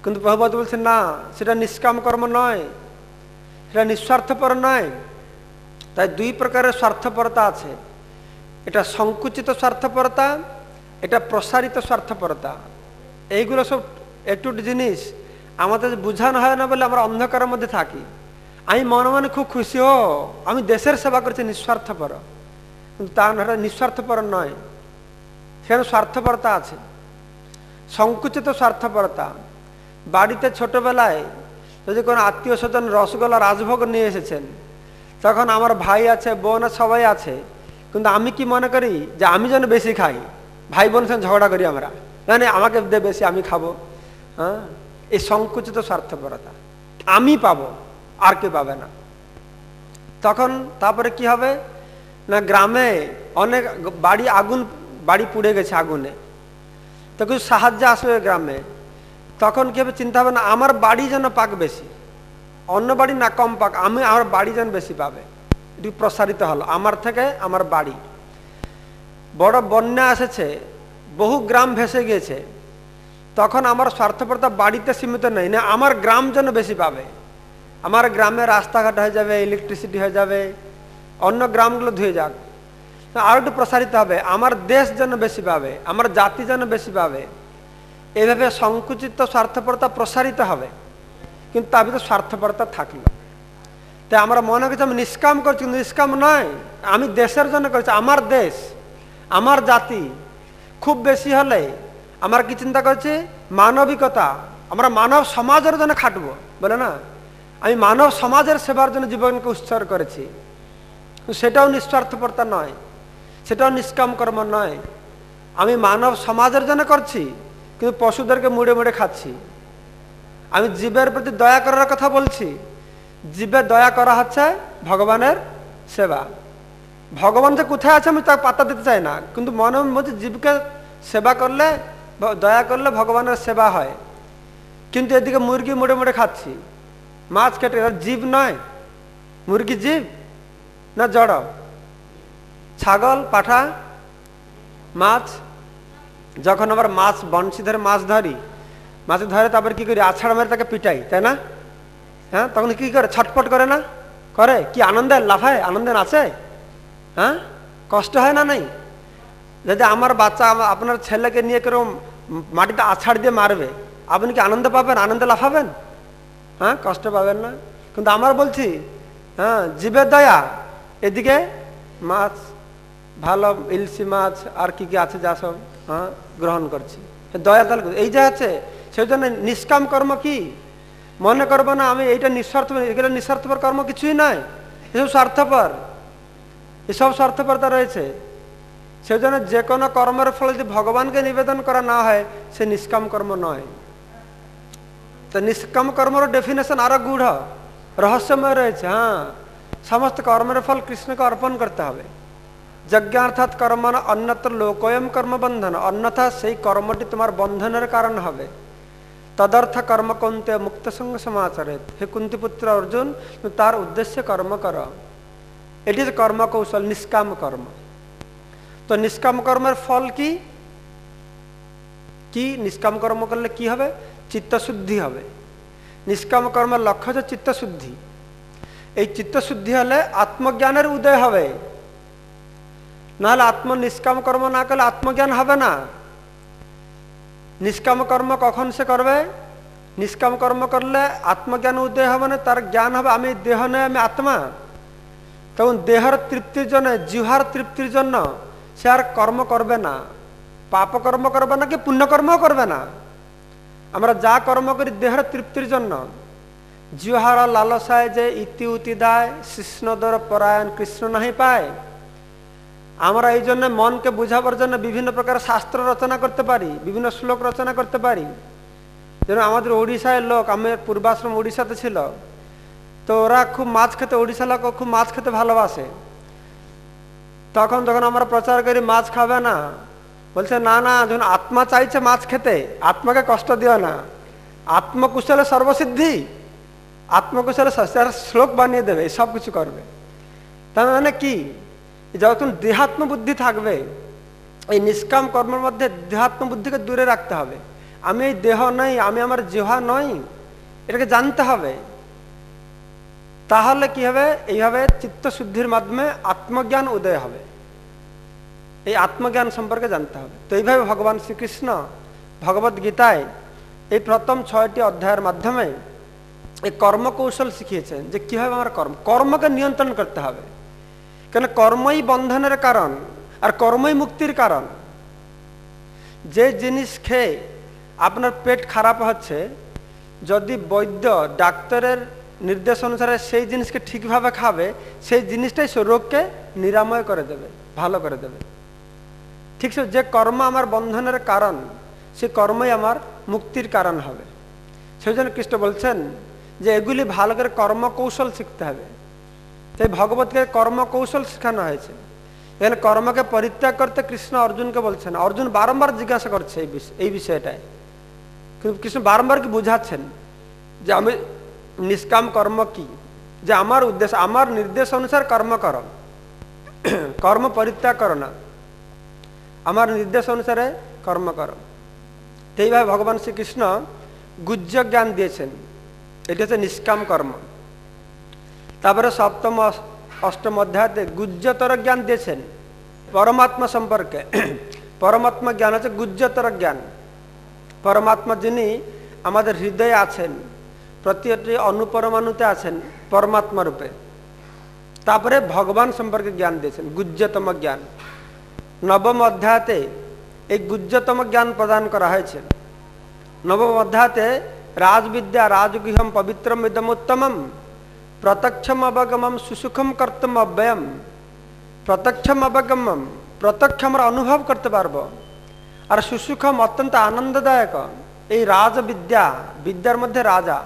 কিন্তু প্রভুপাদ বলছেন না, সেটা নিষ্কাম কর্ম নয়, সেটা নিঃস্বার্থপর নয়। তাই দুই প্রকারের স্বার্থপরতা আছে। এটা সংকুচিত স্বার্থপরতা, এটা প্রসারিত স্বার্থপরতা। এইগুলো সব একটু জিনিস আমাদের বোঝানো হয় না বলে আমরা অন্ধকারের মধ্যে থাকি। আমি মনে মনে খুব খুশি, আমি দেশের সেবা করছি, নিঃস্বার্থপর। কিন্তু তা না, নিঃস্বার্থপর নয়, সেখানে স্বার্থপরতা আছে, সংকুচিত স্বার্থপরতা। বাড়িতে ছোটবেলায় যদি কোনো আত্মীয় স্বজন রসগোল্লা রাজভোগ নিয়ে এসেছেন, তখন আমার ভাই আছে, বোন সবাই আছে, কিন্তু আমি কি মনে করি যে আমি যেন বেশি খাই। ভাই বোনের সঙ্গে ঝগড়া করি আমরা, মানে আমাকে দে বেশি, আমি খাবো। হ্যাঁ, এই সংকুচিত স্বার্থপরতা। আমি পাবো, আর কেউ পাবে না। তখন তারপরে কি হবে না, গ্রামে অনেক বাড়ি পুড়ে গেছে আগুনে, তো কিছু সাহায্য আসবে গ্রামে। তখন কি হবে, চিন্তা হবে না আমার বাড়ি যেন পাক বেশি, অন্য বাড়ি না কম পাক, আমার বাড়ি যেন বেশি পাবে। এটি প্রসারিত হলো আমার থেকে আমার বাড়ি। বড় বন্যা এসেছে, বহু গ্রাম ভেসে গিয়েছে, তখন আমার স্বার্থপরতা বাড়িতে সীমিত নেই, না আমার গ্রাম যেন বেশি পাবে। আমার গ্রামে রাস্তাঘাট হয়ে যাবে, ইলেকট্রিসিটি হয়ে যাবে, অন্য গ্রামগুলো ধুয়ে যাক। আর একটু প্রসারিত হবে, আমার দেশ যেন বেশি পাবে, আমার জাতি যেন বেশি পাবে। এভাবে সংকুচিত স্বার্থপরতা প্রসারিত হবে, কিন্তু তার ভিতরে স্বার্থপরতা থাকলো। তাই আমরা মনে করছি আমি নিষ্কাম করছি, কিন্তু নিষ্কাম নয়, আমি দেশের জন্য করছি। আমার দেশ, আমার জাতি খুব বেশি হলে আমার কি চিন্তা করছি, মানবিকতা, আমরা মানব সমাজের জন্য খাটবো, বলে না? আমি মানব সমাজের সেবার জন্য জীবনকে উৎসর্গ করেছি। সেটাও নিঃস্বার্থপরতা নয়, সেটাও নিষ্কাম কর্ম নয়। আমি মানব সমাজের জন্য করছি, কিন্তু পশুদেরকে মুড়ে মুড়ে খাচ্ছি। আমি জীবের প্রতি দয়া করার কথা বলছি, জীবে দয়া করা হচ্ছে ভগবানের সেবা। ভগবান যে কোথায় আছে আমি তাকে পাত্তা দিতে চাই না, কিন্তু মনে মধ্যে জীবকে সেবা করলে, দয়া করলে ভগবানের সেবা হয়। কিন্তু এদিকে মুরগি মুড়ে মুড়ে খাচ্ছি, মাছ কেটে, জীব নয়, মুরগি জীব না জড়? ছাগল, পাঠা, মাছ, যখন আবার মাছ বংশী ধরে মাছ ধরি, মাছ ধরে তারপর কি করি, আছাড় মেরে তাকে পিটাই, তাই না? হ্যাঁ, তখন কি করে, ছটফট করে না? করে কি আনন্দে লাফায়, আনন্দে নাচে? হ্যাঁ, কষ্ট হয় না? নাই? যদি আমার বাচ্চা আপনার ছেলেকে নিয়ে কেরম মাটিতে আছাড় দিয়ে মারবে, আপনি কি আনন্দ পাবেন, আনন্দে লাফাবেন? হ্যাঁ, কষ্ট পাবেন না? কিন্তু আমার বলছি, হ্যাঁ, জীবের দয়া, এদিকে মাছ, ভালো ইলশি মাছ আর কি কি আছে যা সব, হ্যাঁ, গ্রহণ করছি, দয়া তাহলে এই যে আছে। সেই জন্য নিষ্কাম কর্ম কি মনে করবো না আমি এইটা নিঃস্বার্থ, এগুলো নিঃস্বার্থপর কর্ম কিছুই নয়, এসব স্বার্থপর, এসব স্বার্থপরতা রয়েছে। সেই জন্য যে কোনো কর্মের ফলে যদি ভগবানকে নিবেদন করা না হয় সে নিষ্কাম কর্ম নয়। তো নিষ্কাম কর্মের ডেফিনেশন আরো গূঢ় রহস্যময় রয়েছে। হ্যাঁ, সমস্ত কর্মের ফল কৃষ্ণকে অর্পণ করতে হবে। যজ্ঞ অর্থাৎ কর্ম অন্যত্র লোকয়ম কর্ম বন্ধন, অন্যথা সেই কর্মটি তোমার বন্ধনের কারণ হবে। তদর্থ কর্ম কৌন্তে মুক্ত সঙ্গ সমাচরেত, হে কুন্তিপুত্র অর্জুন, তার উদ্দেশ্যে কর্ম কর। এটি হচ্ছে কর্ম কৌশল, নিষ্কাম কর্ম। তো নিষ্কাম কর্মের ফল কি? কি নিষ্কাম কর্ম করলে কি হবে? চিত্তশুদ্ধি হবে। নিষ্কাম কর্মের লক্ষ্য হচ্ছে চিত্তশুদ্ধি। এই চিত্তশুদ্ধি হলে আত্মজ্ঞানের উদয় হবে। নাহলে নিষ্কাম কর্ম না করলে আত্মজ্ঞান হবে না। নিষ্কাম কর্ম কখন সে করবে? নিষ্কাম কর্ম করলে আত্মজ্ঞান উদয় হবে না, তার জ্ঞান হবে আমি দেহ নয়, আমি আত্মা। তখন দেহের তৃপ্তির জন্য, জিহ্বার তৃপ্তির জন্য সে আর কর্ম করবে না। পাপ কর্ম করবে না, কি পুণ্যকর্মও করবে না। আমরা যা কর্ম করি দেহের তৃপ্তির জন্য, জিহ্বার লালসায় যে ইতি উতি দায়, কৃষ্ণদর পরায়ণ কৃষ্ণ নাহি পায়। আমরা এই জন্য মনকে বুঝাবার জন্য বিভিন্ন প্রকার শাস্ত্র রচনা করতে পারি, বিভিন্ন শ্লোক রচনা করতে পারি। যেমন আমাদের ওড়িশায় লোক, আমার পূর্বাশ্রম ওড়িশাতে ছিল, তো ওরা খুব মাছ খেতে, ওড়িশা লোক খুব মাছ খেতে ভালোবাসে। তখন যখন আমরা প্রচার করি মাছ খাবে না, বলছে না না, যখন আত্মা চাইছে মাছ খেতে, আত্মাকে কষ্ট দিও না, আত্মকুশলে সর্বসিদ্ধি, আত্মকুশলে শ্লোক বানিয়ে দেবে, সব কিছু করবে। তার মানে কি, যখন দেহাত্ম বুদ্ধি থাকবে, এই নিষ্কাম কর্মের মধ্যে দেহাত্ম বুদ্ধিকে দূরে রাখতে হবে। আমি এই দেহ নই, আমি আমার জিহ্বা নই, এটাকে জানতে হবে। তাহলে কি হবে? এইভাবে চিত্তশুদ্ধির মাধ্যমে আত্মজ্ঞান উদয় হবে। এই আত্মজ্ঞান সম্পর্কে জানতে হবে। তো এইভাবে ভগবান শ্রীকৃষ্ণ ভগবদ গীতায় এই প্রথম 6টি অধ্যায়ের মাধ্যমে এই কর্মকৌশল শিখিয়েছেন যে কিভাবে আমার কর্মকে নিয়ন্ত্রণ করতে হবে। কেন কর্মই বন্ধনের কারণ, আর কর্মই মুক্তির কারণ। যে জিনিস খেয়ে আপনার পেট খারাপ হচ্ছে, যদি বৈদ্য ডাক্তারের নির্দেশ অনুসারে সেই জিনিসকে ঠিকভাবে খাবে, সেই জিনিসটাই রোগকে নিরাময় করে দেবে, ভালো করে দেবে। ঠিক সে যে কর্ম আমার বন্ধনের কারণ, সে কর্মই আমার মুক্তির কারণ হবে। সেই জন্য কৃষ্ণ বলছেন যে এগুলি ভালো করে কর্মকৌশল শিখতে হবে। তাই ভগবতকে কর্মকৌশল শেখানো হয়েছে। এখানে কর্মকে পরিত্যাগ করতে কৃষ্ণ অর্জুনকে বলছেন। অর্জুন বারংবার জিজ্ঞাসা করছে এই বিষয়টায়, কিন্তু কৃষ্ণ বারংবার কি বুঝাচ্ছেন যে আমি নিষ্কাম কর্ম কি, যে আমার উদ্দেশ্য, আমার নির্দেশ অনুসারে কর্ম কর, কর্ম পরিত্যাগ করো না, আমার নির্দেশ অনুসারে কর্ম করো। এইভাবে ভগবান শ্রীকৃষ্ণ গুহ্য জ্ঞান দিয়েছেন, এটি হচ্ছে নিষ্কাম কর্ম। তারপরে সপ্তম অষ্টম অধ্যায়তে গুহ্যতর জ্ঞান দিয়েছেন পরমাত্মা সম্পর্কে। পরমাত্মা জ্ঞান হচ্ছে গুহ্যতর জ্ঞান। পরমাত্মা যিনি আমাদের হৃদয়ে আছেন, প্রতিটি অনুপরমাণুতে আছেন পরমাত্মা রূপে। তারপরে ভগবান সম্পর্কে জ্ঞান দিয়েছেন, গুহ্যতম জ্ঞান। নবম অধ্যায়তে এই গুহ্যতম জ্ঞান প্রদান করা হয়েছে। নবম অধ্যায়তে রাজবিদ্যা রাজগৃহম পবিত্রম ইদমুত্তমম প্রত্যক্ষম অবগমম সুসুখম কর্তম অব্যয়ম। প্রত্যক্ষম অবগমম, প্রত্যক্ষ আমরা অনুভব করতে পারবো, আর সুসুখম অত্যন্ত আনন্দদায়ক। এই রাজবিদ্যা, বিদ্যার মধ্যে রাজা,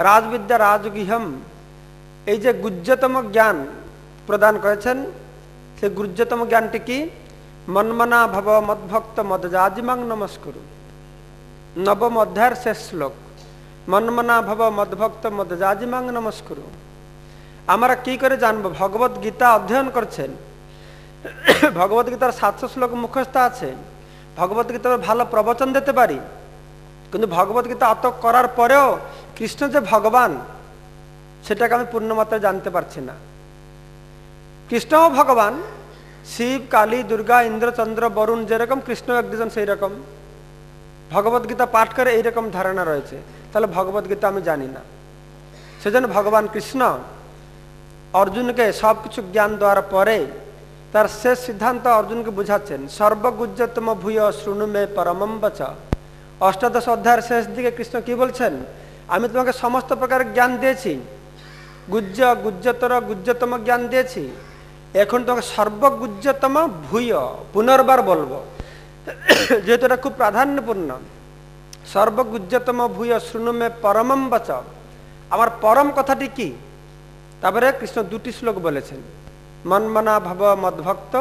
রাজবিদ্যা রাজগৃহম, এই যে গুহ্যতম জ্ঞান প্রদান করেছেন, সে গুহ্যতম জ্ঞানটি কি? মন্মনা ভব মদ্ভক্ত মদজাজিমাং নমস্কুরু। নবম অধ্যায়ের শেষ শ্লোক, মন্মনা ভব মদ্ভক্ত মদজাজিমাং নমস্কুরু। আমরা কি করে জানবো? ভগবত গীতা অধ্যয়ন করছেন, ভগবত গীতার 700 শ্লোক মুখস্থ আছে, ভগবত গীতার ভালো প্রবচন দিতে পারি, কিন্তু ভগবত গীতা অত করার পরেও কৃষ্ণ যে ভগবান সেটাকে আমি পূর্ণ মাত্রায় জানতে পারছি না। কৃষ্ণও ভগবান, শিব, কালী, দুর্গা, ইন্দ্র, চন্দ্র, বরুণ যেরকম, কৃষ্ণ একজন সেই রকম। ভগবত গীতা পাঠ করে এইরকম ধারণা রয়েছে, তাহলে ভগবত গীতা আমি জানি না। সেজন্য ভগবান কৃষ্ণ অর্জুনকে সব কিছু জ্ঞান দেওয়ার পরে তার শেষ সিদ্ধান্ত অর্জুনকে বুঝাচ্ছেন, সর্বগুজ্জতম ভূয় শৃণু মে পরমম বচ। অষ্টাদশ অধ্যায়ের শেষ দিকে কৃষ্ণ কি বলছেন? আমি তোমাকে সমস্ত প্রকার জ্ঞান দিয়েছি, গুজ্জ, গুজ্জতর, গুজ্জতম জ্ঞান দিয়েছি, এখন তোমাকে সর্বগুজ্জতম ভূয়, পুনর্বার বলবো যেহেতু এটা খুব প্রাধান্যপূর্ণ। সর্বগুজ্জতম ভূয় শৃণু মে পরমম বচ। আমার পরম কথাটি কি? তারপরে কৃষ্ণ দুটি শ্লোক বলেছেন, মন্মনা ভব মদ্ভক্ত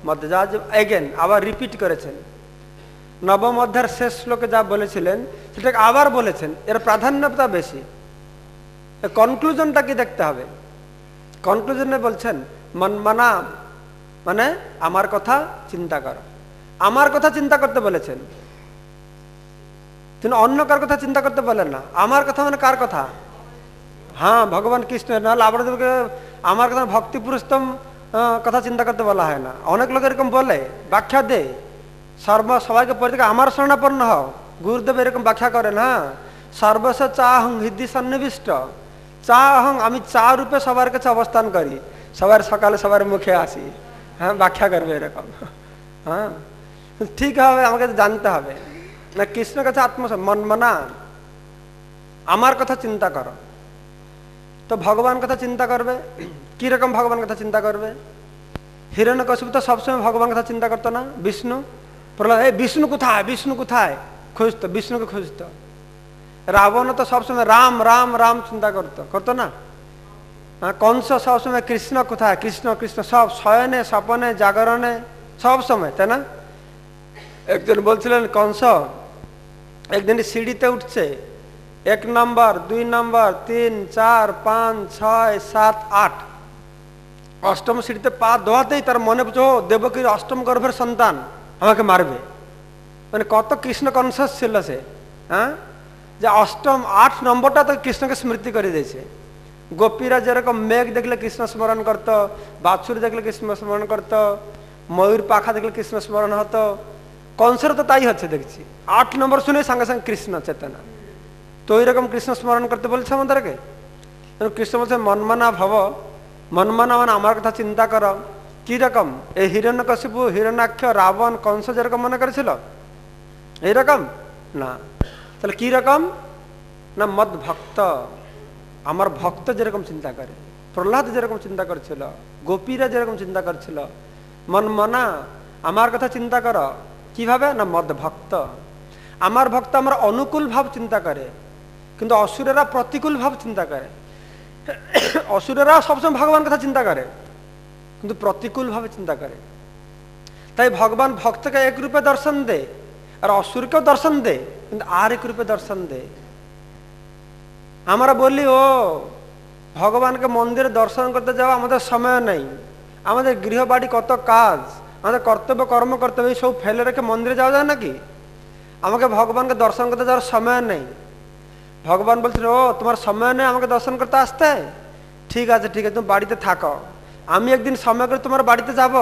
মদজাজ, এগেন আবার রিপিট করেছেন। নবম অধ্যায়ের শেষ শ্লোকে যা বলেছিলেন সেটাকে আবার বলেছেন, এর প্রাধান্যতা বেশি। কনক্লুশনটা কি দেখতে হবে? কনক্লুশনে বলছেন মন্মনা মানে আমার কথা চিন্তা করো। আমার কথা চিন্তা করতে বলেছেন, তিনি অন্য কার কথা চিন্তা করতে বলেন না। আমার কথা মানে কার কথা? হ্যাঁ, ভগবান কৃষ্ণের। নাহলে আপনাদেরকে আমার কথা ভক্তি পুরুষোত্তম কথা চিন্তা করতে বলা হয় না। অনেক লোক এরকম বলে, ব্যাখ্যা দে, সবাইকে পড়ে থেকে আমার শরণাপন্ন হও। গুরুদেব এরকম ব্যাখ্যা করেন, হ্যাঁ, সর্বস্ব চা অহং হৃদি সন্নিবিষ্ট। চা অহং, আমি চা রূপে সবার কাছে অবস্থান করি, সবার সকালে সবার মুখে আসি। হ্যাঁ, ব্যাখ্যা করবে এরকম। হ্যাঁ, ঠিক হবে, আমাকে জানতে হবে না কৃষ্ণের কাছে মন্মনা আমার কথা চিন্তা করো। তো ভগবান কথা চিন্তা করবে, কিরকম ভগবান কথা চিন্তা করবে? হিরণ্যকশিপু তো সবসময় ভগবান কথা চিন্তা করতো না। বিষ্ণু, প্রহ্লাদ, এই বিষ্ণু কোথায়, বিষ্ণু কোথায় খুঁজতো, বিষ্ণুকে খুঁজতো। রাবণ তো সবসময় রাম রাম রাম চিন্তা করতো না। কংস সবসময় কৃষ্ণ কোথায়, কৃষ্ণ কৃষ্ণ, সব শয়নে স্বপনে জাগরণে সব সময়, তাই না? একজন বলছিলেন কংস একদিন সিঁড়িতে উঠছে, 1 নম্বর, 2 নম্বর, 3, 4, 5, 6, 7, 8, অষ্টম সিঁড়িতে পা দোয়াতেই তার মনে বুঝো দেবকীর অষ্টম গর্ভের সন্তান আমাকে মারবে। মানে কত কৃষ্ণ কনসাস ছিল সে, হ্যাঁ, যে অষ্টম 8 নম্বরটা তো কৃষ্ণকে স্মৃতি করে দিয়েছে। গোপীরা যেরকম মেঘ দেখলে কৃষ্ণ স্মরণ করত, বাছুর দেখলে কৃষ্ণ স্মরণ করত, ময়ূর পাখা দেখলে কৃষ্ণ স্মরণ হতো, কংসের তো তাই হচ্ছে দেখছি। 8 নম্বর শুনে সঙ্গে সঙ্গে কৃষ্ণ চেতনা। তো ওই রকম কৃষ্ণ স্মরণ করতে বলছে আমাদেরকে। কৃষ্ণ বলছে মন্মনা ভব, মন্মনা মানে আমার কথা চিন্তা করো। কি রকম? এই হিরণ্যকশিপু, হিরণ্যাক্ষ, রাবণ, কংস যেরকম মনে করেছিল এইরকম না। তাহলে কি রকম না? মদ ভক্ত, আমার ভক্ত যেরকম চিন্তা করে, প্রহ্লাদ যেরকম চিন্তা করছিল, গোপীরা যেরকম চিন্তা করছিল। মন্মনা আমার কথা চিন্তা করো। কিভাবে না? মদ ভক্ত। আমার ভক্ত আমার অনুকূল ভাব চিন্তা করে, কিন্তু অসুরেরা প্রতিকূল ভাব চিন্তা করে। অসুরেরা সবসময় ভগবান কথা চিন্তা করে, কিন্তু প্রতিকূল ভাবে চিন্তা করে। তাই ভগবান ভক্তকে এক রূপে দর্শন দে, আর অসুরকেও দর্শন দে, কিন্তু আর এক রূপে দর্শন দে। আমরা বলি ও ভগবানকে মন্দিরে দর্শন করতে যাওয়া আমাদের সময় নেই, আমাদের গৃহবাড়ি কত কাজ, আমাদের কর্তব্য কর্ম করতে হবে, সব ফেলে রেখে মন্দিরে যাওয়া যায় নাকি? আমাকে ভগবানকে দর্শন করতে যাওয়ার সময় নেই। ভগবান বলছিল ও তোমার সময় নেই আমাকে দর্শন করতে আসতে? ঠিক আছে ঠিক আছে, তুমি বাড়িতে থাকো, আমি একদিন সময় করে তোমার বাড়িতে যাব,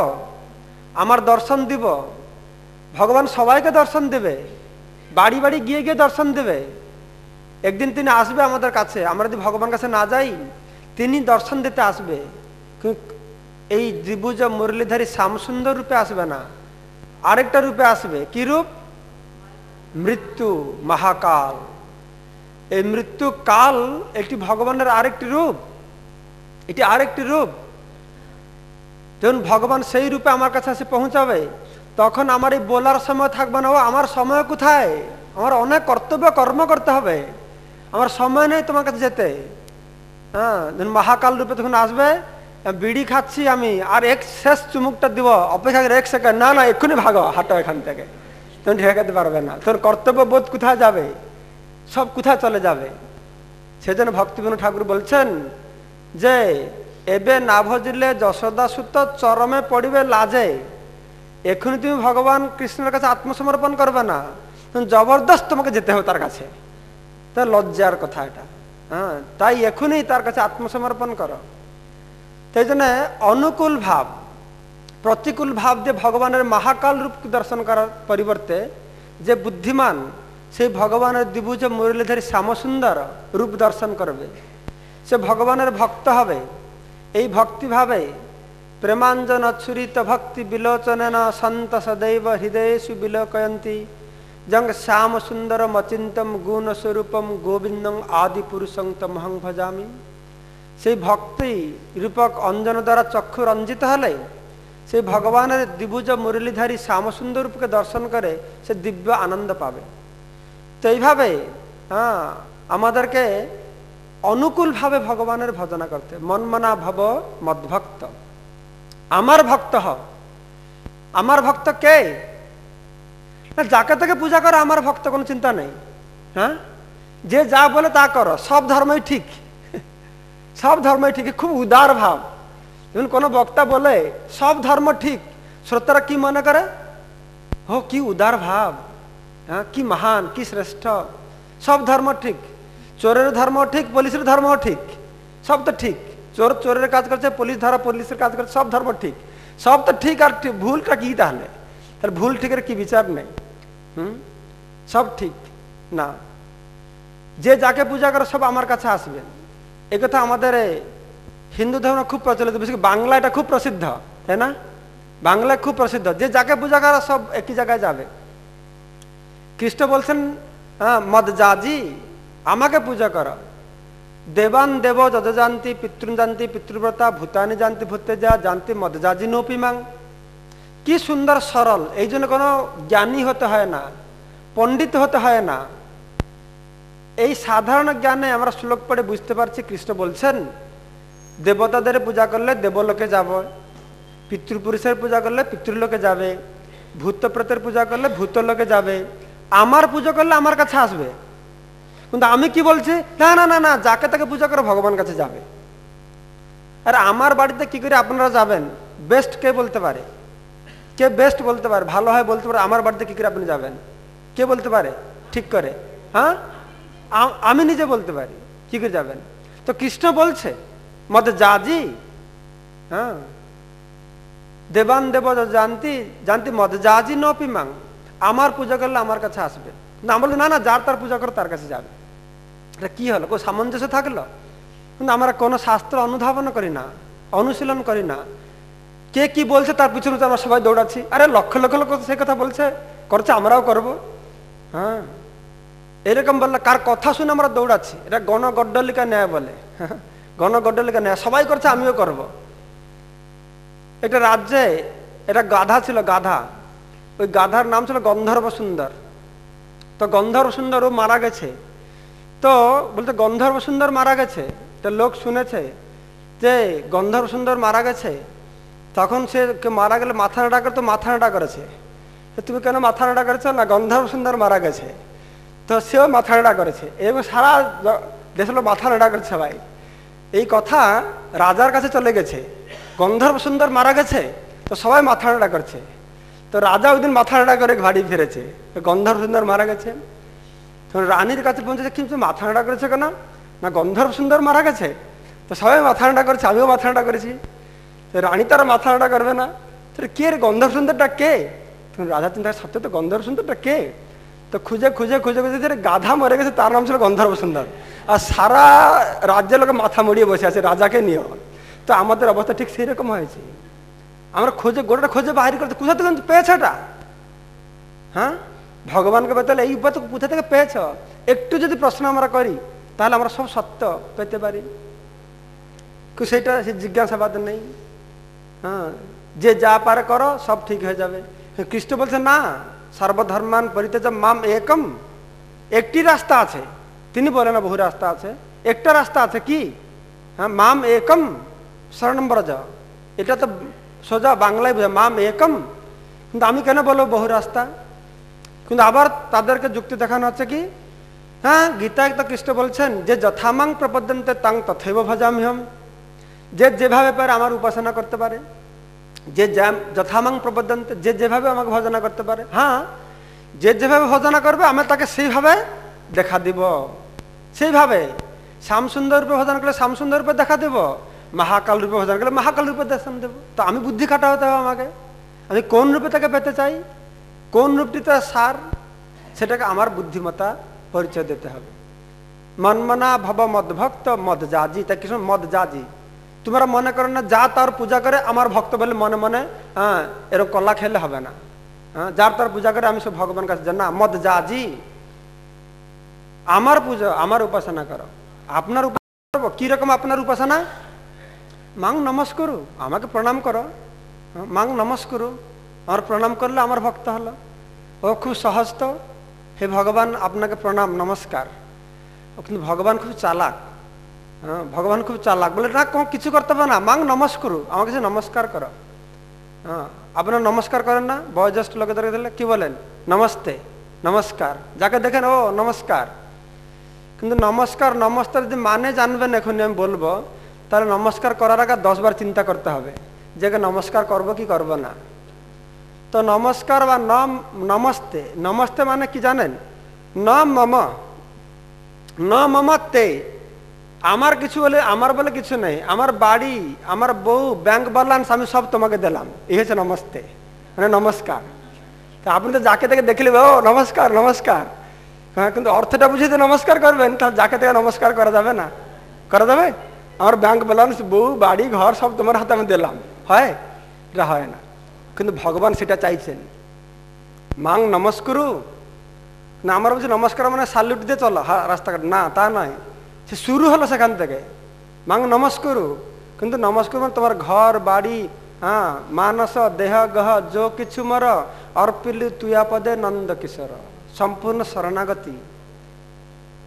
আমার দর্শন দিব। ভগবান সবাইকে দর্শন দেবে, বাড়ি বাড়ি গিয়ে গিয়ে দর্শন দেবে। একদিন তিনি আসবে আমাদের কাছে, আমরা যদি ভগবানের কাছে না যাই তিনি দর্শন দিতে আসবে। এই দ্বিভুজ মুরলীধারী শ্যামসুন্দর রূপে আসবে না, আরেকটা রূপে আসবে। কি রূপ? মৃত্যু মহাকাল। এই মৃত্যু কাল একটি ভগবানের আরেকটি রূপ, এটি আরেকটি রূপ। যখন ভগবান সেই রূপে আমার কাছে এসে পৌঁছাবে তখন আমার এই বলার সময় থাকবে না, ও আমার সময় কোথায়, আমার অনেক কর্তব্য কর্ম করতে হবে, আমার সময় নেই তোমার কাছে যেতে। হ্যাঁ, যখন মহাকাল রূপে তখন আসবে বিড়ি খাচ্ছি আমি, আর এক শেষ চুমুকটা দিব, অপেক্ষা করে 1 সেকেন্ড, না না এক্ষুনি ভাগো, হাঁটো এখান থেকে, তুমি ঠেকাতে পারবে না, তোর কর্তব্যবোধ কোথায় যাবে, সব কোথায় চলে যাবে। সেজন্য ভক্তিবিনোদ ঠাকুর বলছেন যে এবে না ভজিলে যশোদা সুত চরমে পড়িবে লাজে। এখনই তুমি ভগবান কৃষ্ণের কাছে আত্মসমর্পণ করবে না, জবরদস্ত তোমাকে যেতে হবে তার কাছে, তার লজ্জার কথা এটা। হ্যাঁ, তাই এখনই তার কাছে আত্মসমর্পণ করো। তাই জন্য অনুকূল ভাব, প্রতিকূল ভাব দিয়ে ভগবানের মহাকাল রূপ দর্শন করার পরিবর্তে যে বুদ্ধিমান সেই ভগবানের দ্বিভুজ মুরলীধারী শ্যামসুন্দর রূপ দর্শন করবে, সে ভগবানের ভক্ত হবে। এই ভক্তিভাবে প্রেমাঞ্জন অচ্ছুরিত ভক্তি বিলোচনেন সন্ত সদৈব হৃদয়েষু বিলোকয়ন্তি জং শ্যাম সুন্দরম অচিন্তম গুণ স্বরূপম গোবিন্দং আদি পুরুষং তমহং ভজামি। সেই ভক্তি রূপক অঞ্জন দ্বারা চক্ষু রঞ্জিত হলে সেই ভগবানের দ্বিভুজ মুরলীধারী শ্যামসুন্দর রূপকে দর্শন করে সে দিব্য আনন্দ পাবে। তো এইভাবে আমাদেরকে অনুকূলভাবে ভগবানের ভজনা করতে, মনমনা ভব মদ্ভক্ত, আমার ভক্ত হ। আমার ভক্ত কে? না যাকে তাকে পূজা করো আমার ভক্ত, কোনো চিন্তা নেই। হ্যাঁ, যে যা বলে তা করো, সব ধর্মই ঠিক, সব ধর্মই ঠিক, খুব উদার ভাব। যেমন কোনো বক্তা বলে সব ধর্ম ঠিক, শ্রোতারা কি মনে করে, ও কি উদার ভাব, হ্যাঁ কি মহান, কি শ্রেষ্ঠ, সব ধর্ম ঠিক, চোরের ধর্ম ঠিক, পুলিশের ধর্ম ঠিক, সব তো ঠিক, চোর চোরের কাজ করছে, পুলিশ ধরা পুলিশের কাজ করছে, সব ধর্ম ঠিক, সব তো ঠিক। আর ভুলটা কি তাহলে? তাহলে ভুল ঠিকের কি বিচার নেই? সব ঠিক না, যে যাকে পূজা করে সব আমার কাছে আসবেন, এ কথা আমাদের হিন্দু ধর্ম খুব প্রচলিত, বিশেষ করে বাংলা এটা খুব প্রসিদ্ধ, তাই না? বাংলায় খুব প্রসিদ্ধ, যে যাকে পূজা করে সব একই জায়গায় যাবে। কৃষ্ণ বলছেন মদ জাজি, আমাকে পূজা করো। দেবান দেব যদ জানতি পিতৃ জানতি পিতৃব্রতা ভূতানি জানতি ভূতেজা জানতি মদ জাজি নোপিমাং। কি সুন্দর সরল, এই জন্য কোনো জ্ঞানী হতে হয় না, পণ্ডিত হতে হয় না। এই সাধারণ জ্ঞানে আমরা শ্লোক পড়ে বুঝতে পারছি কৃষ্ণ বলছেন দেবতাদের পূজা করলে দেবলোকে যাব, পিতৃপুরুষের পূজা করলে পিতৃলোকে যাবে, ভূত প্রেতের পূজা করলে ভূতলোকে যাবে, আমার পূজা করলে আমার কাছে আসবে। কিন্তু আমি কি বলছি, না না না না, যাকে তাকে পূজা করে ভগবান কাছে যাবে। আর আমার বাড়িতে কি করে আপনারা যাবেন, বেস্ট কে বলতে পারে? কে বেস্ট বলতে পারে, ভালো হয় বলতে পারে? আমার বাড়িতে কি করে আপনি যাবেন, কে বলতে পারে ঠিক করে? হ্যাঁ, আমি নিজে বলতে পারি কি করে যাবেন। তো কৃষ্ণ বলছে মদ জাজি, হ্যাঁ দেবান দেব জানতি জানতি মদ জাজি নপিমাং, আমার পূজা করলে আমার কাছে আসবে। না বললো না না, যার তার পূজা করো তার কাছে যাবে। এটা কি হলো, কোনো সামঞ্জস্য থাকলো? কিন্তু আমরা কোনো শাস্ত্র অনুধাবন করি না, অনুশীলন করি না। কে কি বলছে তার পিছনে তো আমরা সবাই দৌড়াচ্ছি। আরে লক্ষ লক্ষ লোক সেই কথা বলছে, করছে, আমরাও করব। হ্যাঁ, এরকম বললে কার কথা শুনে আমরা দৌড়াচ্ছি, এটা গণগড্ডলিকা ন্যায় বলে। গণগড্ডলিকা ন্যায়, সবাই করছে আমিও করব। একটা রাজ্যে এটা গাধা ছিল, গাধা, ওই গাধার নাম ছিল গন্ধর্ব সুন্দর। তো গন্ধর্ব সুন্দর ও মারা গেছে, তো বলতে গন্ধর্ব সুন্দর মারা গেছে, তো লোক শুনেছে যে গন্ধর্ব সুন্দর মারা গেছে। তখন সে মারা গেলে মাথা নাড়া করে, তো মাথা নাড়া করেছে। তুমি কেন মাথা নাড়া করেছো? না গন্ধর্ব সুন্দর মারা গেছে। তো সেও মাথা নাড়া করেছে, এবং সারা দেশের লোক মাথা নাড়া করেছে সবাই। এই কথা রাজার কাছে চলে গেছে, গন্ধর্ব সুন্দর মারা গেছে, তো সবাই মাথা নাড়া করছে। তো রাজা ওই দিন মাথা নাড়া করে বাড়ি ফিরেছে, গন্ধর্ব সুন্দর মারা গেছে। তখন রানীর কাছে পৌঁছেছে, কিন্তু মাথা নাড়া করেছে কেন? না গন্ধর্ব সুন্দর মারা গেছে। তো সবাই মাথা নাড়া করেছে, আমিও মাথা নাড়া করেছি। তো রানী তারা মাথা নাড়া করবে না? কে রে গন্ধর্ব সুন্দরটা কে? তখন রাজা চিন্তা, সত্য তো গন্ধর্ব সুন্দরটা কে? তো খুঁজে খুঁজে খুঁজে খুঁজে গাধা মরে গেছে, তার নাম ছিল গন্ধর্ব সুন্দর। আর সারা রাজ্যের লোকে মাথা মুড়িয়ে বসে আছে রাজাকে নিয়ে। তো আমাদের অবস্থা ঠিক সেই রকম হয়েছে। আমরা খোঁজে গোটাটা খোঁজে বাহির করতে, কোথা থেকে পেয়েছে এটা? হ্যাঁ, ভগবানকে বলতে এই উপায় কোথা থেকে পেয়েছ, একটু যদি প্রশ্ন আমরা করি তাহলে আমরা সব সত্য পেতে পারি। সেটা সে জিজ্ঞাসাবাদ নেই। হ্যাঁ, যে যা পারে করো, সব ঠিক হয়ে যাবে। কৃষ্ণ বলছে না, সর্বধর্মান পরিত্যাজ্য মাম একম, একটি রাস্তা আছে। তিনি বলে না বহু রাস্তা আছে, একটা রাস্তা আছে। কি? হ্যাঁ, মাম একম, শরণম ব্রজ, এটা তো সোজা বাংলায় বোঝা মাম একম, কিন্তু আমি কেন বলবো বহু রাস্তা? কিন্তু আবার তাদেরকে যুক্তি দেখানো হচ্ছে কি, হ্যাঁ গীতায় তো কৃষ্ণ বলছেন যে যথামাং প্রপদ্যন্তে তাং তথৈব ভজাম্যহম, যে যেভাবে পারে আমার উপাসনা করতে পারে, যে যথামাং প্রপদ্যন্তে, যে যেভাবে আমাকে ভজনা করতে পারে, হ্যাঁ যে যেভাবে ভজনা করবে আমি তাকে সেইভাবে দেখা দিব, সেইভাবে শ্যামসুন্দর রূপে ভজন করলে শ্যামসুন্দর রূপে দেখা দেব, মহাকাল রূপে ভজন করলে মহাকাল রূপে দর্শন দেবো। তো আমি বুদ্ধি খাটাতে হবে আমাকে, আমি কোন রূপে তাকে পেতে চাই, কোন রূপটি তার সার, সেটাকে আমার বুদ্ধিমত্তা পরিচয় দিতে হবে। মনমনা ভব মদভক্ত মদ জাজি, তাই কৃষ্ণ মদ জাজি, তোমরা মনে করো না যা তার পূজা করে আমার ভক্ত বলে মনে মনে হ্যাঁ এরকম কল্লা খেলে হবে না, হ্যাঁ যার তার পূজা করে আমি সব ভগবান কাছে জান না, মদ জাজি, আমার পূজা আমার উপাসনা করো। আপনার উপাসনা করবো, কিরকম আপনার উপাসনা? মাং নমস্কারু, আমাকে প্রণাম করো, মাং নমস্কারু, আমার প্রণাম করলে আমার ভক্ত হলো। ও খুব সহজ তো, হে ভগবান আপনাকে প্রণাম নমস্কার। কিন্তু ভগবান খুব চালাক, হ্যাঁ ভগবান খুব চালাক, বলে না কিছু করতে হবে না, মাং নমস্কারু, আমাকে সে নমস্কার করো। হ্যাঁ আপনারা নমস্কার করেন না, বয়োজ্যেষ্ঠ লোকেদেরকে দিলে কি বলেন? নমস্তে, নমস্কার, যাকে দেখেন ও নমস্কার। কিন্তু নমস্কার নমস্কার যদি মানে জানবেন এখনই আমি বলবো, তাহলে নমস্কার করার আগে 10 বার চিন্তা করতে হবে যে নমস্কার করব কি করব না। তো নমস্কার বা নমস্তে, নমস্তে মানে কি জানেন? ন মম, ন মমতে, আমার কিছু বলে, আমার বলে কিছু নেই, আমার বাড়ি, আমার বউ, ব্যাংক ব্যালেন্স আমি সব তোমাকে দিলাম, এই হচ্ছে নমস্তে, মানে নমস্কার। তা আপনি তো যাকে থেকে দেখলে ও নমস্কার নমস্কার, হ্যাঁ কিন্তু অর্থটা বুঝে তো নমস্কার করবেন, তাহলে যাকে থেকে নমস্কার করা যাবে না? করা যাবে? আমার ব্যাংক ব্যালেন্স, বউ, বাড়ি, ঘর সব তোমার হাতে আমি দিলাম, হয়? এটা হয় না। কিন্তু ভগবান সেটা চাইছেন, মাং নমস্কারু না, আমার বলছে নমস্কার মানে সাল্যুট দিয়ে চলো রাস্তাঘাট, না তা নয়, সে শুরু হলো সেখান থেকে, মাং নমস্কারু। কিন্তু নমস্কার মানে তোমার ঘর বাড়ি, হ্যাঁ মানস দেহ গহ যো কিছু মর অর্পিলু তুয়া পদে নন্দ কিশোর, সম্পূর্ণ শরণাগতি।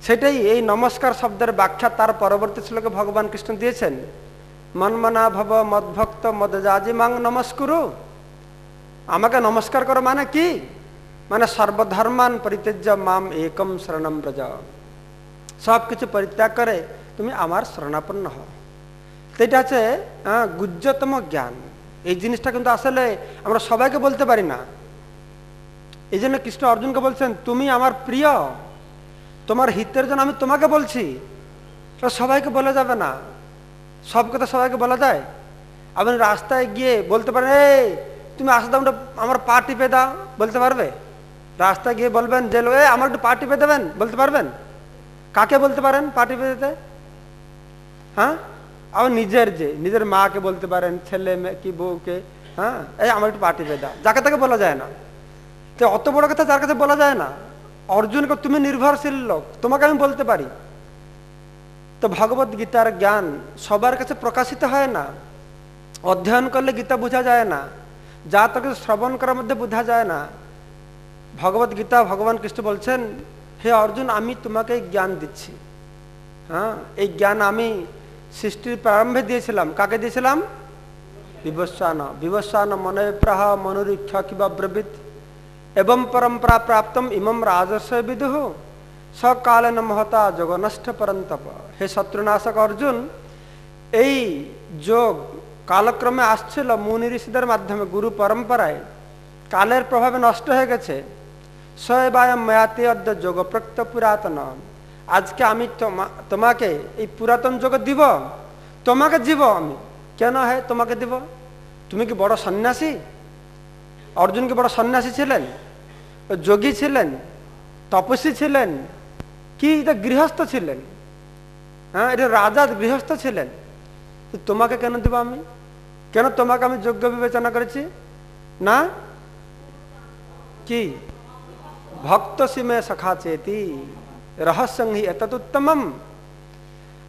সেটাই এই নমস্কার শব্দের ব্যাখ্যা তার পরবর্তী শ্লোকে ভগবান কৃষ্ণ দিয়েছেন, মনমনা ভব মদভক্ত মদজাজি মাং নমস্কুরু, আমাকে নমস্কার করো মানে কি? মানে সর্বধর্মান পরিত্যাজ্য মাম একম শরণম ব্রজ, সব কিছু পরিত্যাগ করে তুমি আমার শরণাপন্ন হও। এটা হচ্ছে গুহ্যতম জ্ঞান। এই জিনিসটা কিন্তু আসলে আমরা সবাইকে বলতে পারি না। এই জন্য কৃষ্ণ অর্জুনকে বলছেন তুমি আমার প্রিয়, তোমার হিতের জন্য আমি তোমাকে বলছি। সবাইকে বলা যাবে না, সব কথা সবাইকে বলা যায়? আপনি রাস্তায় গিয়ে বলতে পারেন এই তুমি আসতে আমার পা টিপে দাও, বলতে পারবে? রাস্তায় গিয়ে বলবেন যে আমার একটু পা টিপে দেবেন, বলতে পারবেন? কাকে বলতে পারেন পা টিপে দিতে? হ্যাঁ আবার নিজের মাকে বলতে পারেন, ছেলে মেয়ে কি বউকে, হ্যাঁ এই আমার একটু পা টিপে দাও, যাকে তাকে বলা যায় না। তো অত বড় কথা যার কাছে বলা যায় না। অর্জুনকে তুমি নির্ভরশীল লোক, তোমাকে আমি বলতে পারি। তো ভগবত গীতার জ্ঞান সবার কাছে প্রকাশিত হয় না, অধ্যয়ন করলে গীতা বোঝা যায় না, যা তাকে শ্রবণ করার মধ্যে বোঝা যায় না। ভগবত গীতা ভগবান কৃষ্ণ বলছেন, হে অর্জুন আমি তোমাকে জ্ঞান দিচ্ছি। হ্যাঁ এই জ্ঞান আমি সৃষ্টির প্রারম্ভে দিয়েছিলাম। কাকে দিয়েছিলাম? বিবস্বান, বিবস্বান মনে প্রাহ মনুরীক্ষা কিবা ব্রবীত এবং পরম্পরা প্রাপ্তম ইমম রাজস্ব বিদুহ সকালেন মহতা যোগনষ্ঠ পরন্তপ। হে শত্রুনাশক অর্জুন, এই যোগ কালক্রমে আসছিল মুনি ঋষিদের মাধ্যমে, গুরু পরম্পরায়, কালের প্রভাবে নষ্ট হয়ে গেছে। সয়বায় ময়াতি অদ্য যোগ প্রক্ত পুরাতন, আজকে আমি তোমাকে এই পুরাতন যোগ দিব, তোমাকে দিব আমি। কেন হে তোমাকে দিব? তুমি কি বড় সন্ন্যাসী? অর্জুন কি বড় সন্ন্যাসী ছিলেন, যোগী ছিলেন, তপস্বী ছিলেন, কি এটা গৃহস্থ ছিলেন? হ্যাঁ এটা রাজা গৃহস্থ ছিলেন। তোমাকে কেন দিব আমি? কেন তোমাকে আমি যোগ্য বিবেচনা করেছি না? কি ভক্ত সীমে সখা চেতি রহস্যং এতদুত্তমম,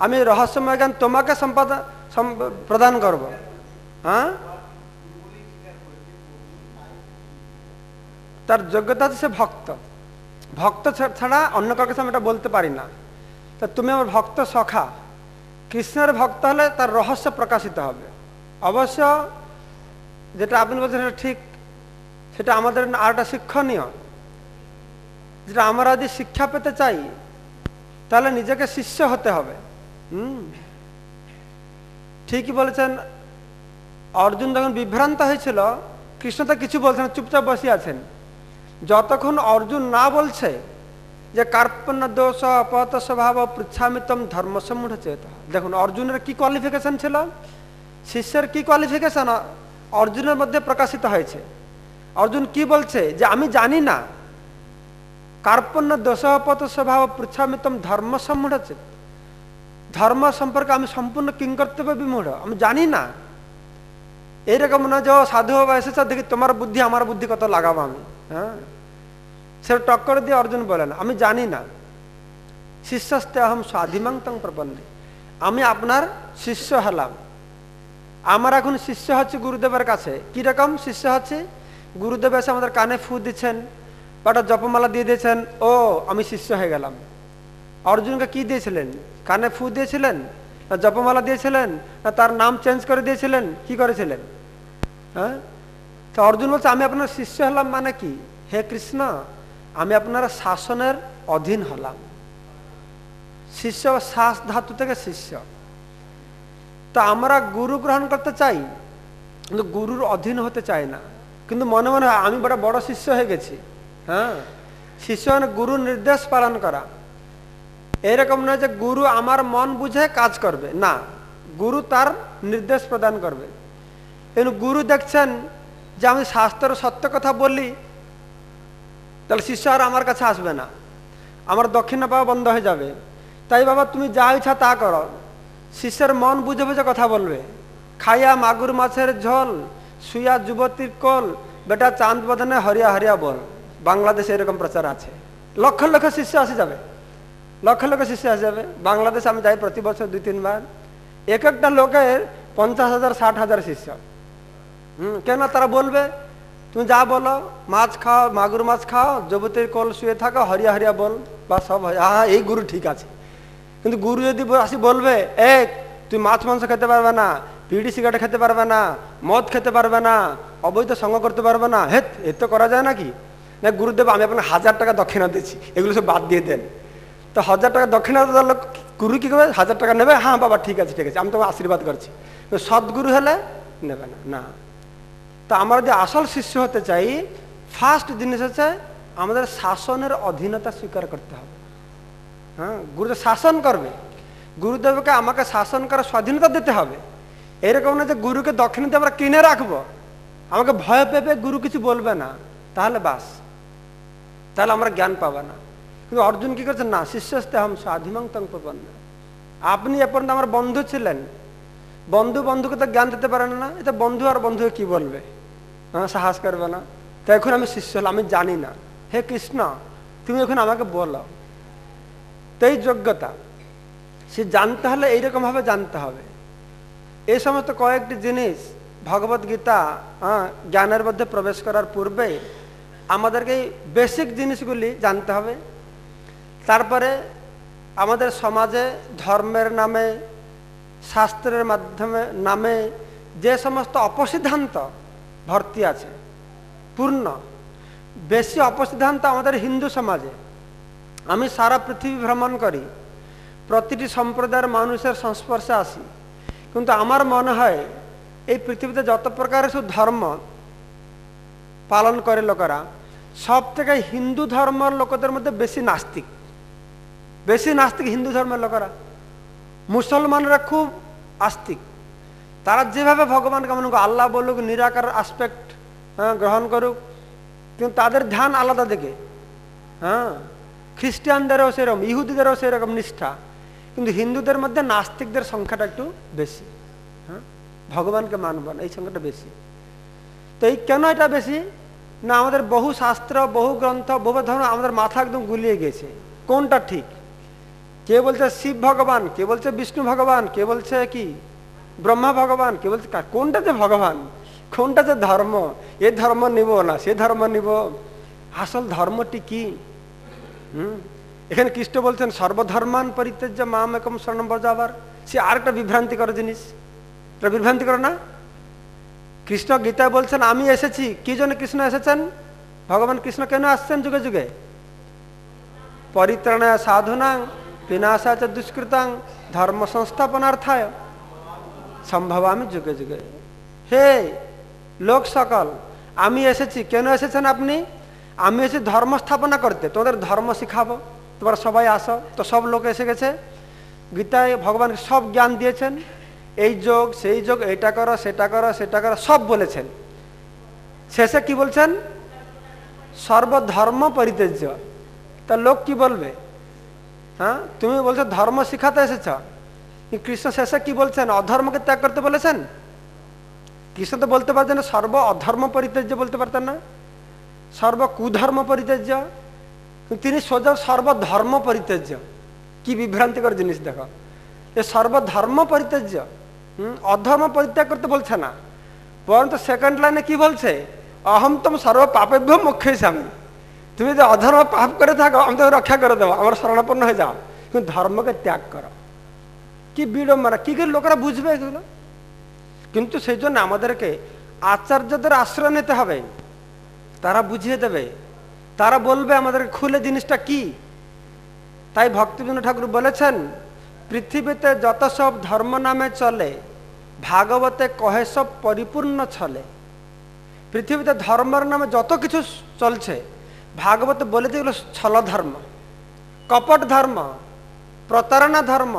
আমি রহস্যময় জ্ঞান তোমাকে প্রদান করব। হ্যাঁ তার যোগ্যতা আছে, সে ভক্ত। ভক্ত ছাড়া অন্য কাউকে আমি এটা বলতে পারি না। তা তুমি আমার ভক্ত সখা, কৃষ্ণের ভক্ত হলে তার রহস্য প্রকাশিত হবে। অবশ্য যেটা আপনি বলছেন সেটা ঠিক, সেটা আমাদের আর একটা শিক্ষণীয়, যেটা আমরা যদি শিক্ষা পেতে চাই তাহলে নিজেকে শিষ্য হতে হবে। ঠিকই বলেছেন। অর্জুন যখন বিভ্রান্ত হয়েছিল, কৃষ্ণ তো কিছু বলছেন, চুপচাপ বসে আছেন। যতক্ষণ অর্জুন না বলছে যে কার্পণ্য দোষ অপহত স্বভাব পৃচ্ছামিতম ধর্ম সম্মূঢ় চেত। দেখুন অর্জুনের কি কোয়ালিফিকেশন ছিল, শিষ্যের কি কোয়ালিফিকেশন অর্জুনের মধ্যে প্রকাশিত হয়েছে। অর্জুন কি বলছে যে আমি জানি না, কার্পণ্য দোষ অপহত স্বভাব পৃচ্ছামিতম ধর্ম সম্মূঢ় চেত। ধর্ম সম্পর্কে আমি সম্পূর্ণ কিংকর্তব্য বিমূঢ়, আমি জানি না। এইরকম না যে সাধু বাবা এসেছে দেখি তোমার বুদ্ধি আমার বুদ্ধি কত লাগাবো আমি, হ্যাঁ, সেটা টক্কর দিয়ে অর্জুন বলেন আমি জানি না। শিষ্যস্তে অহম স্বাধিমাং তং প্রপন্নে, আমি আপনার শিষ্য হলাম। আমার এখন শিষ্য হচ্ছে গুরুদেবের কাছে। কিরকম শিষ্য হচ্ছে? গুরুদেব এসে আমাদের কানে ফু দিচ্ছেন, বাটা জপমালা দিয়ে দিয়েছেন, ও আমি শিষ্য হয়ে গেলাম। অর্জুনকে কি দিয়েছিলেন? কানে ফু দিয়েছিলেন, না জপমালা দিয়েছিলেন, না তার নাম চেঞ্জ করে দিয়েছিলেন, কি করেছিলেন? হ্যাঁ, তো অর্জুন বলছে আমি আপনার শিষ্য হলাম মানে কি? হে কৃষ্ণ, আমি আপনার শাসনের অধীন হলাম। শিষ্য শ্বাস ধাতু থেকে শিষ্য। তো আমরা গুরু গ্রহণ করতে চাই, কিন্তু গুরুর অধীন হতে চাই না। কিন্তু মনে মনে হয় আমি বড় শিষ্য হয়ে গেছি। হ্যাঁ, শিষ্য মানে গুরুর নির্দেশ পালন করা। এরকম নয় যে গুরু আমার মন বুঝে কাজ করবে, না, গুরু তার নির্দেশ প্রদান করবে। কিন্তু গুরু দেখছেন যে আমি শাস্ত্রের সত্য কথা বললি, তাহলে শিষ্য আর আমার কাছে আসবে না, আমার দক্ষিণা পাওয়া বন্ধ হয়ে যাবে। তাই বাবা তুমি যা ইচ্ছা তা করো। শিষ্যের মন বুঝে বুঝে কথা বলবে। খাইয়া মাগুর মাছের ঝোল, শুয়া যুবতীর কোল, বেটা চাঁদ বদনে হরিয়া হরিয়া বল। বাংলাদেশে এরকম প্রচার আছে। লক্ষ লক্ষ শিষ্য আসে যাবে, লক্ষ লক্ষ শিষ্য আসে যাবে। বাংলাদেশে আমি যাই প্রতি বছর 2-3 বার। এক একটা লোকের 50,000 60,000 শিষ্য। কেন? তারা বলবে তুমি যা বলো, মাছ খাও, মাগুর মাছ খাও, যুবতীর কোল শুয়ে থাকো, হরিয়া হরিয়া বল, বা সব এই গুরু ঠিক আছে। কিন্তু গুরু যদি আসি বলবে এক তুই মাছ মাংস খেতে পারবে না, বিড়ি সিগারেট খেতে পারবে না, মদ খেতে পারবে না, অবৈধ সঙ্গ করতে পারবে না, হেত এ তো করা যায় নাকি? না গুরুদেব আমি আপনাকে 1000 টাকা দক্ষিণা দিচ্ছি, এগুলো সব বাদ দিয়ে দেন। তো 1000 টাকা দক্ষিণা দিলে গুরু কি করবে? 1000 টাকা নেবে, হ্যাঁ বাবা ঠিক আছে ঠিক আছে, আমি তোমাকে আশীর্বাদ করছি। সদ্গুরু হলে নেবে না। না, তা আমরা যদি আসল শিষ্য হতে চাই, ফার্স্ট জিনিস হচ্ছে আমাদের শাসনের অধীনতা স্বীকার করতে হবে। হ্যাঁ, গুরুদেব শাসন করবে, গুরুদেবকে আমাকে শাসন করার স্বাধীনতা দিতে হবে। এরকম না যে গুরুকে দক্ষিণা দিয়ে আমরা কিনে রাখবো, আমাকে ভয় পেবে গুরু কিছু বলবে না, তাহলে বাস, তাহলে আমরা জ্ঞান পাবো না। কিন্তু অর্জুন কি করছেন? না, শিষ্যস্তে আহম স্বাধিমাং তং প্রপন্নে। আপনি এ পর্যন্ত আমার বন্ধু ছিলেন, বন্ধু বন্ধুকে তো জ্ঞান দিতে পারেন না, এটা বন্ধু আর বন্ধুকে কি বলবে? হ্যাঁ, সাহস করবে না। তো এখন আমি শিষ্য হলাম, আমি জানি না। হে কৃষ্ণ, তুমি এখন আমাকে বলো। তো এই যোগ্যতা সে জানতে হলে এইরকম ভাবে জানতে হবে। এই সমস্ত কয়েকটি জিনিস ভগবত গীতা জ্ঞানের মধ্যে প্রবেশ করার পূর্বে আমাদেরকে এই বেসিক জিনিসগুলি জানতে হবে। তারপরে আমাদের সমাজে ধর্মের নামে, শাস্ত্রের মাধ্যমে নামে যে সমস্ত অপসিদ্ধান্ত ভর্তি আছে, পূর্ণ বেশি অপসিদ্ধান্ত আমাদের হিন্দু সমাজে। আমি সারা পৃথিবী ভ্রমণ করি, প্রতিটি সম্প্রদায়ের মানুষের সংস্পর্শে আসি, কিন্তু আমার মনে হয় এই পৃথিবীতে যত প্রকারের সব ধর্ম পালন করে লোকেরা, সব থেকে হিন্দু ধর্মের লোকদের মধ্যে বেশি নাস্তিক, বেশি নাস্তিক হিন্দু ধর্মের লোকেরা। মুসলমানরা খুব আস্তিক, তারা যেভাবে ভগবানকে মনে করুক, আল্লাহ বলুক, নিরাকার আসপেক্ট গ্রহণ করুক, কিন্তু তাদের ধ্যান আলাদা দিকে। হ্যাঁ, খ্রিস্টানদেরও সেরকম, ইহুদিদেরও সেরকম নিষ্ঠা, কিন্তু হিন্দুদের মধ্যে নাস্তিকদের সংখ্যাটা একটু বেশি। হ্যাঁ, ভগবানকে মানব না, এই সংখ্যাটা বেশি। তো এই কেন এটা বেশি? না, আমাদের বহু শাস্ত্র, বহু গ্রন্থ, বহু ধর্ম আমাদের মাথা একদম গুলিয়ে গেছে কোনটা ঠিক। কে বলছে শিব ভগবান, কে বলছে বিষ্ণু ভগবান, কে বলছে কি ব্রহ্মা ভগবান, কে বলছে কোনটা যে ভগবান, কোনটা যে ধর্ম, এ ধর্ম নিব না সে ধর্ম নিব, আসল ধর্মটি কি? এখানে কৃষ্ণ বলছেন সর্বধর্মান পরিত্যাজ্য মাম একম শরণম ব্রজ। আবার সে আরেকটা বিভ্রান্তিকর জিনিস। এটা বিভ্রান্তিকর না? কৃষ্ণ গীতায় বলছেন আমি এসেছি, কি জন্য কৃষ্ণ এসেছেন? ভগবান কৃষ্ণ কেন আসছেন যুগে যুগে? পরিত্রাণায় সাধুনাং বিনাশায় চ দুষ্কৃতাং ধর্ম সংস্থাপনার্থায় সম্ভবামি যুগে যুগে। হে লোক সকল, আমি এসেছি, কেন এসেছেন আপনি? আমি এসেছি ধর্ম স্থাপনা করতে, তোমাদের ধর্ম শিখাবো, তোমরা সবাই আসো। তো সব লোক এসে গেছে। গীতায় ভগবান সব জ্ঞান দিয়েছেন, এই যোগ সেই যোগ, এইটা করো সেটা করো সেটা করো, সব বলেছেন। শেষে কি বলছেন? সর্বধর্ম পরিত্যাজ্য। তা লোক কি বলবে? হ্যাঁ, তুমি বলছো ধর্ম শিখাতে এসেছ, কৃষ্ণ শেষে কি বলছেন? অধর্মকে ত্যাগ করতে বলেছেন। কৃষ্ণ তো বলতে পারতেন সর্ব অধর্ম পরিত্যাজ্য, বলতে পারতেন না? সর্ব কুধর্ম পরিত্যাজ্য, তিনি সোজা সর্বধর্ম পরিত্যাজ্য। কি বিভ্রান্তিকর জিনিস দেখো, এ সর্বধর্ম পরিত্যাজ্য, অধর্ম পরিত্যাগ করতে বলছে না। পরন্তু সেকেন্ড লাইনে কি বলছে? অহম তম সর্ব পাপেভ্য মোক্ষয়িষ্যামি। তুমি যদি অধর্ম পাপ করে থাকো, আমি তোকে রক্ষা করে দেবো, আমার শরণাপন্ন হয়ে যাও, কিন্তু ধর্মকে ত্যাগ করো। কি বিড়ম্বনা! কি করে লোকেরা বুঝবে এগুলো? কিন্তু সেই জন্য আমাদেরকে আচার্যদের আশ্রয় নিতে হবে, তারা বুঝিয়ে দেবে, তারা বলবে আমাদেরকে খুলে জিনিসটা কি। তাই ভক্তিবিনোদ ঠাকুর বলেছেন, পৃথিবীতে যত সব ধর্ম নামে চলে, ভাগবতে কহে সব পরিপূর্ণ ছলে। পৃথিবীতে ধর্মের নামে যত কিছু চলছে, ভাগবতে বলে দিয়েছিল ছল ধর্ম, কপট ধর্ম, প্রতারণা ধর্ম,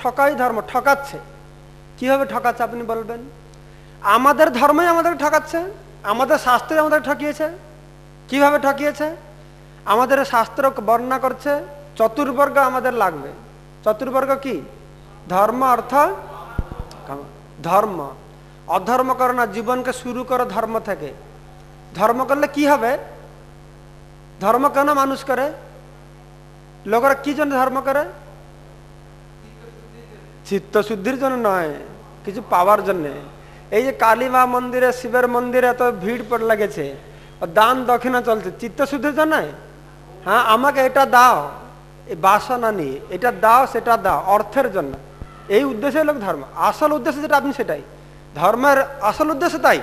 ঠকাই ধর্ম। ঠকাচ্ছে, কিভাবে ঠকাচ্ছে আপনি বলবেন? আমাদের ধর্মই আমাদের ঠকাচ্ছে, আমাদের শাস্ত্রে আমাদের ঠকিয়েছে। কিভাবে ঠকিয়েছে? আমাদের শাস্ত্র বর্ণনা করছে চতুর্বর্গ আমাদের লাগবে। চতুর্বর্গ কি? ধর্ম, অর্থ, কাম। ধর্ম, অধর্ম করো না, জীবনকে শুরু করো ধর্ম থেকে। ধর্ম করলে কি হবে? ধর্ম কেন মানুষ করে? লোকেরা কি জন্য ধর্ম করে? চিত্ত শুদ্ধির জন্য নয়, কিছু পাওয়ার জন্যে। এই যে কালী মা মন্দিরে, শিবের মন্দিরে এত ভিড় পড়ে লেগেছে, দান দক্ষিণা চলছে, চিত্ত শুদ্ধির জন্য। হ্যাঁ, আমাকে এটা দাও, এই বাসনা নিয়ে এটা দাও সেটা দাও, অর্থের জন্য। এই উদ্দেশ্যে লোক ধর্ম, আসল উদ্দেশ্য যেটা আপনি সেটাই ধর্মের আসল উদ্দেশ্য। তাই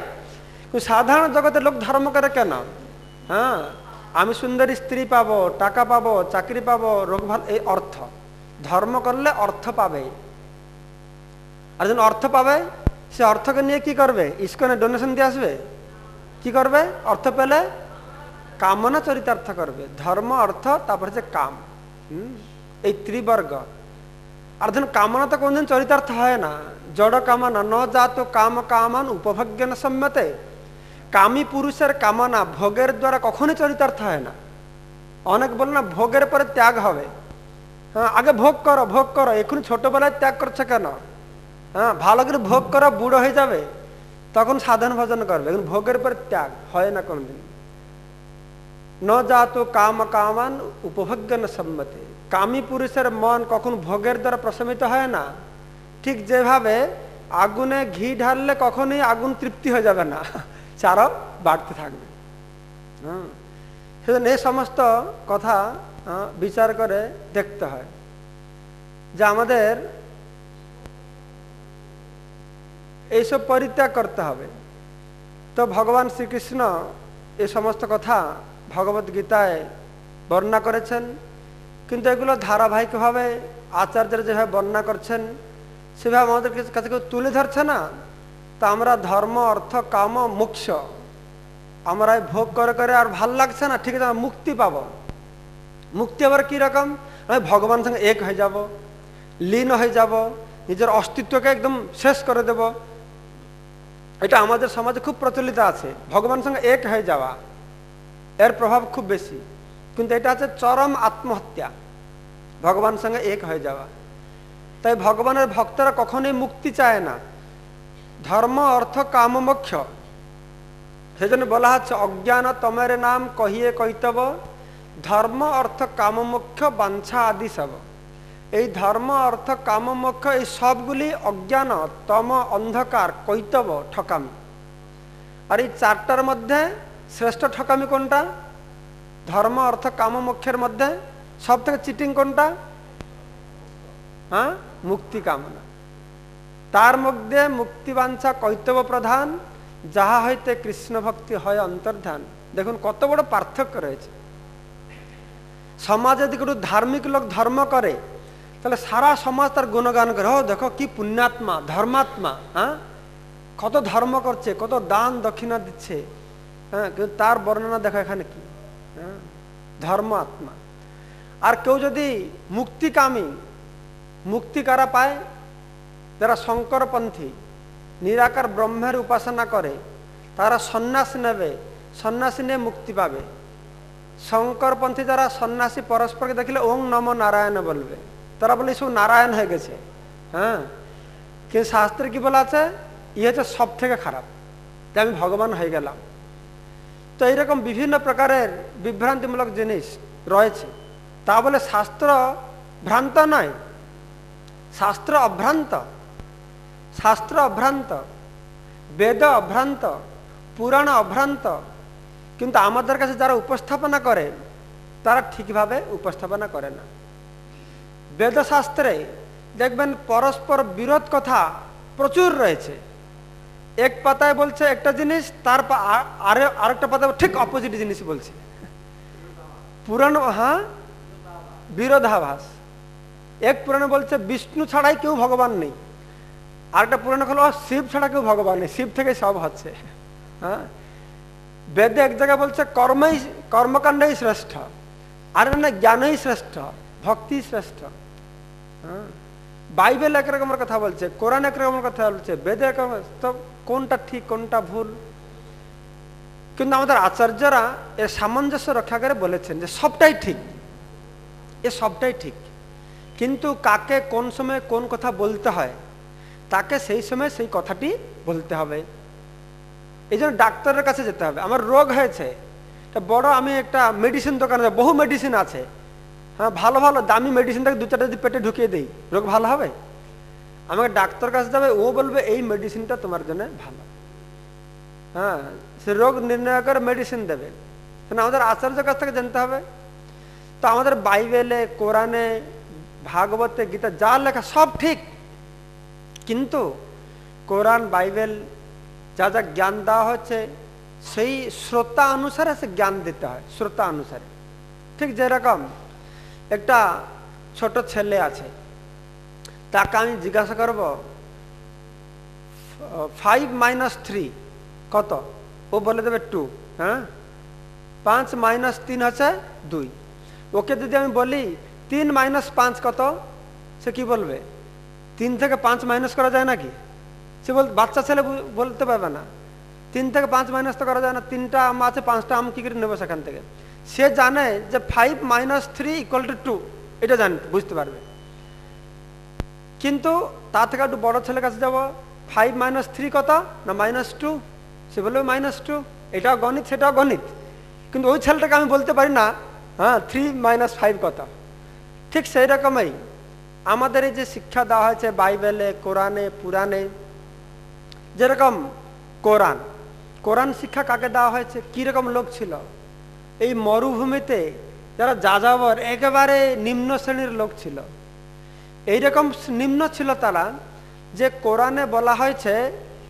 সাধারণ জগতের লোক ধর্ম করে কেন? হ্যাঁ, আমি সুন্দরী স্ত্রী পাবো, টাকা পাবো, চাকরি পাবো, রোগ ভালো, এই অর্থ। ধর্ম করলে অর্থ পাবে, আর যখন অর্থ পাবে সে অর্থকে নিয়ে কি করবে? ইস্কনে ডোনেশন দিয়ে আসবে। কি করবে? অর্থ পেলে কামনা চরিতার্থ করবে। ধর্ম, অর্থ, তারপর হচ্ছে কাম, এই ত্রিবর্গ। আর যখন কামনা তো কোনদিন চরিতার্থ হয় না, জড় কামনা ন জাত কাম কামান উপভোগ্যেন সম্মতে। কামী পুরুষের কামনা ভোগের দ্বারা কখনই চরিতার্থ হয় না। অনেক বলে না ভোগের পরে ত্যাগ হবে। হ্যাঁ, আগে ভোগ করো, ভোগ করো, এখন ছোটবেলায় ত্যাগ করছে কেন? হ্যাঁ, ভালো করে ভোগ করো, বুড়ো হয়ে যাবে, তখন সাধন ভজন করবে। এখন ভোগের পরে ত্যাগ হয় না কোনদিন। ন জাত কাম কামান উপভোগ্যেন সম্মতে। কামী পুরুষের মন কখন ভোগের দ্বারা প্রশমিত হয় না। ঠিক যেভাবে আগুনে ঘি ঢাললে কখনোই আগুন তৃপ্তি হয়ে যাবে না, চারও বাড়তে থাকবে। সেজন্য এই সমস্ত কথা বিচার করে দেখতে হয় যে আমাদের এইসব পরিত্যাগ করতে হবে। তো ভগবান শ্রীকৃষ্ণ এই সমস্ত কথা ভগবত গীতায় বর্ণনা করেছেন, কিন্তু এগুলো ধারাবাহিকভাবে আচার্যরা যেভাবে বর্ণনা করছেন সেভাবে আমাদের কাছে কেউ তুলে ধরছে না। তা আমরা ধর্ম, অর্থ, কাম, মোক্ষ আমরা ভোগ করে করে আর ভাল লাগছে না, ঠিক আছে, আমরা মুক্তি পাবো। মুক্তি আবার কি রকম? আমি ভগবানের সঙ্গে এক হয়ে যাব, লীন হয়ে যাব, নিজের অস্তিত্বকে একদম শেষ করে দেব। এটা আমাদের সমাজে খুব প্রচলিত আছে, ভগবানের সঙ্গে এক হয়ে যাওয়া, এর প্রভাব খুব বেশি। কিন্তু এটা হচ্ছে চরম আত্মহত্যা, ভগবানের সঙ্গে এক হয়ে যাওয়া। তাই ভগবানের ভক্তরা কখনোই মুক্তি চায় না, ধর্ম, অর্থ, কাম, মোক্ষ। সেজন্য বলা হচ্ছে অজ্ঞান তমের নাম কহিয়ে কৈতব, ধর্ম, অর্থ, কাম, মোক্ষ, বাঞ্ছা আদি সব। এই ধর্ম, অর্থ, কাম, মোক্ষ এই সবগুলি অজ্ঞান, তম, অন্ধকার, কৈতব, ঠকামি। আর এই চারটার মধ্যে শ্রেষ্ঠ ঠকামি কোনটা? ধর্ম, অর্থ, কাম, মোক্ষের মধ্যে সব থেকে চিটিং কোনটা? হ্যাঁ, মুক্তি কামনা। তার মধ্যে মুক্তিবাঞ্ছা কৈতব প্রধান, যাহা হইতে কৃষ্ণ ভক্তি হয় অন্তর্ধান। দেখুন কত বড় পার্থক্য রয়েছে। সমাজে যদি একটু ধার্মিক লোক ধর্ম করে তাহলে সারা সমাজ তার গুণগান করে, ও দেখো কি পুণ্যাত্মা, ধর্মাত্মা, হ্যাঁ কত ধর্ম করছে, কত দান দক্ষিণা দিচ্ছে, হ্যাঁ কিন্তু তার বর্ণনা দেখো এখানে কি, হ্যাঁ ধর্ম আত্মা। আর কেউ যদি মুক্তিকামী, মুক্তি কারা পায়? যারা শঙ্করপন্থী, নিরাকার ব্রহ্মের উপাসনা করে, তারা সন্ন্যাস নেবে, সন্ন্যাসী নিয়ে মুক্তি পাবে। শঙ্করপন্থী যারা সন্ন্যাসী পরস্পরকে দেখলে ওং নমো নারায়ণ বলবে, তারা বলে সব নারায়ণ হয়ে গেছে। হ্যাঁ কিন্তু শাস্ত্রে কি বলা আছে? ইয়ে হচ্ছে সব থেকে খারাপ, যে আমি ভগবান হয়ে গেলাম। তো এইরকম বিভিন্ন প্রকারের বিভ্রান্তিমূলক জিনিস রয়েছে। তা বলে শাস্ত্র ভ্রান্ত নয়, শাস্ত্র অভ্রান্ত, শাস্ত্র অভ্রান্ত, বেদ অভ্রান্ত, পুরাণ অভ্রান্ত, কিন্তু আমাদের কাছে যারা উপস্থাপনা করে তারা ঠিকভাবে উপস্থাপনা করে না। বেদশাস্ত্রে দেখবেন পরস্পর বিরোধ কথা প্রচুর রয়েছে। এক পাতায় বলছে একটা জিনিস, তার আরেকটা পাতায় ঠিক অপোজিট জিনিস বলছে। পুরাণ, হ্যাঁ বিরোধাভাস। এক পুরাণে বলছে বিষ্ণু ছাড়াই কেউ ভগবান নেই, আরেকটা পুরাণে হলো শিব ছাড়া কেউ ভগবান নেই, শিব থেকে সব হচ্ছে। হ্যাঁ বেদে এক জায়গায় বলছে কর্মকাণ্ডই শ্রেষ্ঠ, আর না জ্ঞানই শ্রেষ্ঠ, ভক্তি শ্রেষ্ঠ। হ্যাঁ বাইবেল এক রকমের কথা বলছে, কোরআন এক রকমের কথা বলছে, বেদ এক রকম। তো কোনটা ঠিক কোনটা ভুল? কিন্তু আমাদের আচার্যরা এর সামঞ্জস্য রক্ষা করে বলেছেন যে সবটাই ঠিক, এ সবটাই ঠিক, কিন্তু কাকে কোন সময় কোন কথা বলতে হয় তাকে সেই সময় সেই কথাটি বলতে হবে। এই জন্য ডাক্তারের কাছে যেতে হবে। আমার রোগ হয়েছে, বড় আমি একটা মেডিসিন দোকানে, বহু মেডিসিন আছে, হ্যাঁ ভালো ভালো দামি মেডিসিনটাকে দু চারটা যদি পেটে ঢুকিয়ে দিই, রোগ ভালো হবে? আমাকে ডাক্তার কাছে যাবে, ও বলবে এই মেডিসিনটা তোমার জন্য ভালো, হ্যাঁ সে রোগ নির্ণয় করে মেডিসিন দেবে। আমাদের আচার্যের কাছ থেকে জানতে হবে। তো আমাদের বাইবেলে, কোরআনে, ভাগবতে, গীতা যা লেখা সব ঠিক, কিন্তু কোরআন বাইবেল যা যা জ্ঞান দেওয়া হচ্ছে সেই শ্রোতা অনুসারে সে জ্ঞান দিতে হয়, শ্রোতা অনুসারে। ঠিক যেরকম একটা ছোট ছেলে আছে, তাকে আমি জিজ্ঞাসা করব 5 - 3 কত, ও বলে দেবে 2। হ্যাঁ 5 - 3 হচ্ছে 2। ওকে যদি আমি বলি 3 - 5 কত, সে কি বলবে? 3 থেকে 5 মাইনাস করা যায় নাকি? সে বাচ্চা ছেলে বলতে পারবে না। 3 থেকে 5 মাইনাস তো করা যায় না। 3টা আম আছে, 5টা আম কি করে নেবো সেখান থেকে? সে জানে যে 5 - 3 = 2, এটা জানে, বুঝতে পারবে। কিন্তু তার থেকে একটু বড় ছেলের কাছে যাবো, 5 - 3 কত না -2, সে বলবে -2। এটাও গণিত, সেটাও গণিত, কিন্তু ওই ছেলেটাকে আমি বলতে পারি না হ্যাঁ 3 - 5 কত। ঠিক সেই রকমই আমাদের এই যে শিক্ষা দেওয়া হয়েছে বাইবেলে, কোরআনে, পুরাণে, যেরকম কোরআন শিক্ষা কাকে দেওয়া হয়েছে? কিরকম লোক ছিল? এই মরুভূমিতে যারা যাযাবর, একেবারে নিম্ন শ্রেণীর লোক ছিল। এইরকম নিম্ন ছিল তারা যে কোরআনে বলা হয়েছে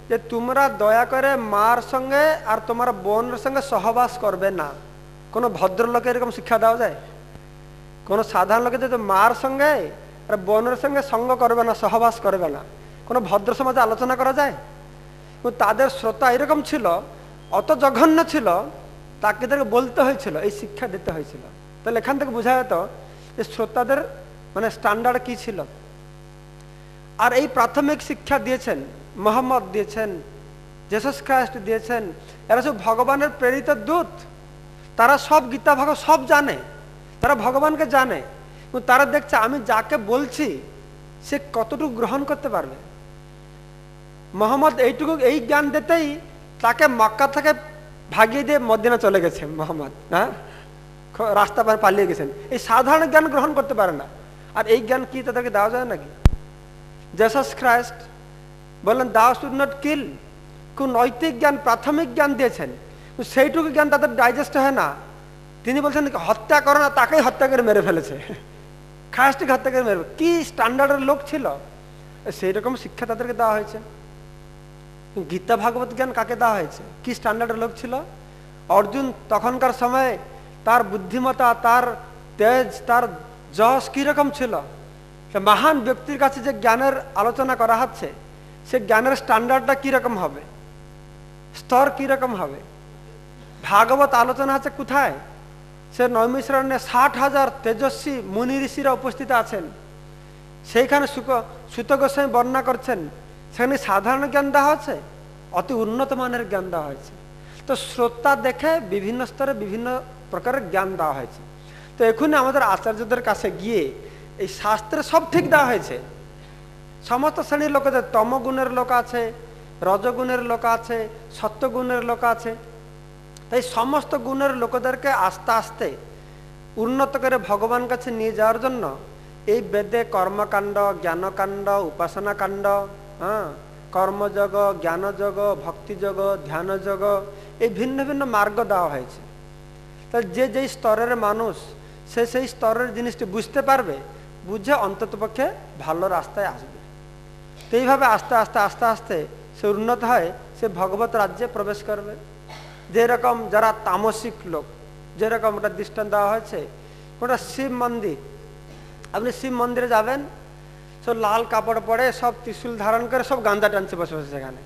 যে তোমরা দয়া করে মার সঙ্গে আর তোমার বোনের সঙ্গে সহবাস করবে না। কোনো ভদ্রলোকে এরকম শিক্ষা দেওয়া যায়? কোনো সাধারণ লোকে যদি মার সঙ্গে আর বোনের সঙ্গে সঙ্গ করবে না, সহবাস করবে না, কোনো ভদ্র সমাজে আলোচনা করা যায়? তাদের শ্রোতা এরকম ছিল, অত জঘন্য ছিল, তাদেরকে বলতে হয়েছিল, এই শিক্ষা দিতে হয়েছিল। তাহলে এখান থেকে বোঝা যেত যে শ্রোতাদের মানে স্ট্যান্ডার্ড কি ছিল। আর এই প্রাথমিক শিক্ষা দিয়েছেন মোহাম্মদ, দিয়েছেন জেসাস খ্রাইস্ট, দিয়েছেন। এরা সব ভগবানের প্রেরিত দূত, তারা সব গীতা ভাগবত সব জানে, তারা ভগবানকে জানে, কিন্তু তারা দেখছে আমি যাকে বলছি সে কতটুকু গ্রহণ করতে পারবে। মোহাম্মদ এইটুকু, এই জ্ঞান দিতেই তাকে মক্কা থেকে ভাগিয়ে দিয়ে মদিনা চলে গেছে মোহাম্মদ, হ্যাঁ রাস্তা পালিয়ে গেছেন। এই সাধারণ জ্ঞান গ্রহণ করতে পারে না, আর এই জ্ঞান কি তাদেরকে দেওয়া যায় নাকি? জেসাস খ্রাইস্ট বললেন দাও শুড নট কিল, কোন নৈতিক জ্ঞান, প্রাথমিক জ্ঞান দিয়েছেন, সেইটুকু জ্ঞান তাদের ডাইজেস্ট হয় না। তিনি বলছেন হত্যা করো না, তাকেই হত্যা করে মেরে ফেলেছে, খ্রাইস্টকে হত্যা করে মেরে। কি স্ট্যান্ডার্ডের লোক ছিল! সেই রকম শিক্ষা তাদেরকে দেওয়া হয়েছে। গীতা ভাগবত জ্ঞান কাকে দেওয়া হয়েছে? কি স্ট্যান্ডার্ডের লোক ছিল অর্জুন? তখনকার সময়ে তার বুদ্ধিমত্তা, তার তেজ, তার যশ কিরকম ছিল? মহান ব্যক্তির কাছে যে জ্ঞানের আলোচনা করা হচ্ছে, সে জ্ঞানের স্ট্যান্ডার্ডটা কিরকম হবে, স্তর কিরকম হবে? ভাগবত আলোচনা হচ্ছে কোথায়? সে নৈমিষারণ্যে 60,000 তেজস্বী মুনি ঋষিরা উপস্থিত আছেন, সেইখানে সুত গোস্বামী বর্ণনা করছেন, সেখানে সাধারণ জ্ঞান দেওয়া হচ্ছে, অতি উন্নত মানের জ্ঞান দেওয়া হয়েছে। তো শ্রোতা দেখে বিভিন্ন স্তরে বিভিন্ন প্রকারের জ্ঞান দেওয়া হয়েছে। তো এখনই আমাদের আচার্যদের কাছে গিয়ে এই শাস্ত্রে সব ঠিক দেওয়া হয়েছে। সমস্ত শ্রেণীর লোকেদের, তমগুণের লোক আছে, রজগুণের লোক আছে, সত্যগুণের লোক আছে। তাই সমস্ত গুণের লোকেদেরকে আস্তে আস্তে উন্নত করে ভগবান কাছে নিয়ে যাওয়ার জন্য এই বেদে কর্মকাণ্ড, জ্ঞানকাণ্ড, উপাসনা কাণ্ড, কর্মযোগ, জ্ঞানযোগ, ভক্তিযোগ, ধ্যানযোগ, এই ভিন্ন ভিন্ন মার্গ দেওয়া হয়েছে। তাই যে যেই স্তরের মানুষ সে সেই স্তরের জিনিসটি বুঝতে পারবে, বুঝে অন্ততপক্ষে ভালো রাস্তায় আসবে। তো এইভাবে আস্তে আস্তে আস্তে আস্তে সে উন্নত হয়, সে ভগবত রাজ্যে প্রবেশ করবে। যেরকম যারা তামসিক লোক, যেরকম ওটা দৃষ্টান্ত দেওয়া হয়েছে, ওটা শিব মন্দির। আপনি শিব মন্দিরে যাবেন, সব লাল কাপড় পরে, সব ত্রিশূল ধারণ করে সব গাঁজা টানছে বসে বসে সেখানে।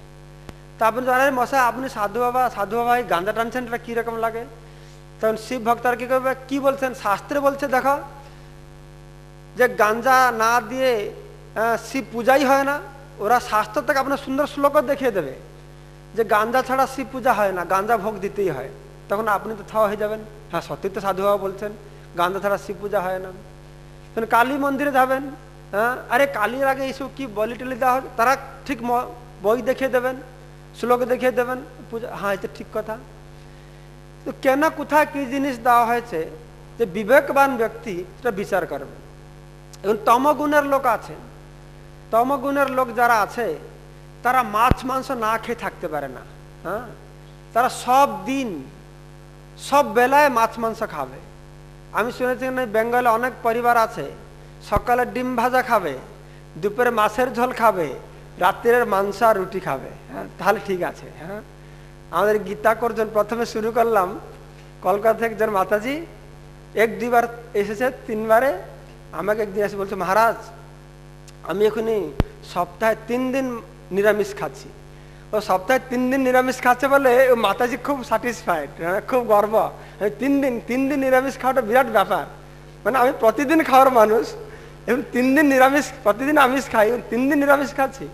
তা আপনি জানেন মশাই আপনি সাধু বাবা এই গাঁজা টানছেন, এটা কীরকম লাগে? তখন শিব ভক্তরা কী করবে? কি বলছেন? শাস্ত্রে বলছে দেখো যে গাঁজা না দিয়ে শিব পূজাই হয় না। ওরা শাস্ত্র থেকে আপনার সুন্দর শ্লোকও দেখিয়ে দেবে যে গাঁজা ছাড়া শিব পূজা হয় না, গাঁজা ভোগ দিতেই হয়। তখন আপনি তো থাওয়া হয়ে যাবেন, হ্যাঁ সত্যি তো সাধু বাবা বলছেন গাঁজা ছাড়া শিব পূজা হয় না। তখন কালী মন্দিরে যাবেন, আরে কালীর আগে এইসব কি বলি টলি দেওয়া হয়, তারা ঠিক বই দেখিয়ে দেবেন, শ্লোক দেখিয়ে দেবেন, পূজা, হ্যাঁ এটা ঠিক কথা। তো কেন কোথায় কি জিনিস দেওয়া হয়েছে যে বিবেকবান ব্যক্তি সেটা বিচার করবে। এবং তমগুণের লোক আছে, তমগুণের লোক যারা আছে তারা মাছ মাংস না খেয়ে থাকতে পারে না। তারা সব দিন সব বেলায় মাছ মাংস খাবে। আমি শুনেছি বেঙ্গলে অনেক পরিবার আছে সকালে ডিম ভাজা খাবে, দুপুরে মাছের ঝোল খাবে, রাত্রের মাংস আর রুটি খাবে। হ্যাঁ তাহলে ঠিক আছে। হ্যাঁ আমাদের গীতা করজন প্রথমে শুরু করলাম, কলকাতা থেকে একজন মাতাজি 1-2 বার এসেছে, 3 বারে আমাকে একদিন এসে বলছে মহারাজ আমি এখনই সপ্তাহে 3 দিন নিরামিষ খাচ্ছি। ও সপ্তাহে 3 দিন নিরামিষ খাচ্ছে বলে ও মাতাজি খুব স্যাটিসফাইড, খুব গর্ব। 3 দিন নিরামিষ খাওয়াটা বিরাট ব্যাপার। মানে আমি প্রতিদিন খাওয়ার মানুষ এবং 3 দিন নিরামিষ, প্রতিদিন আমিষ খাই, 3 দিন নিরামিষ খাচ্ছি।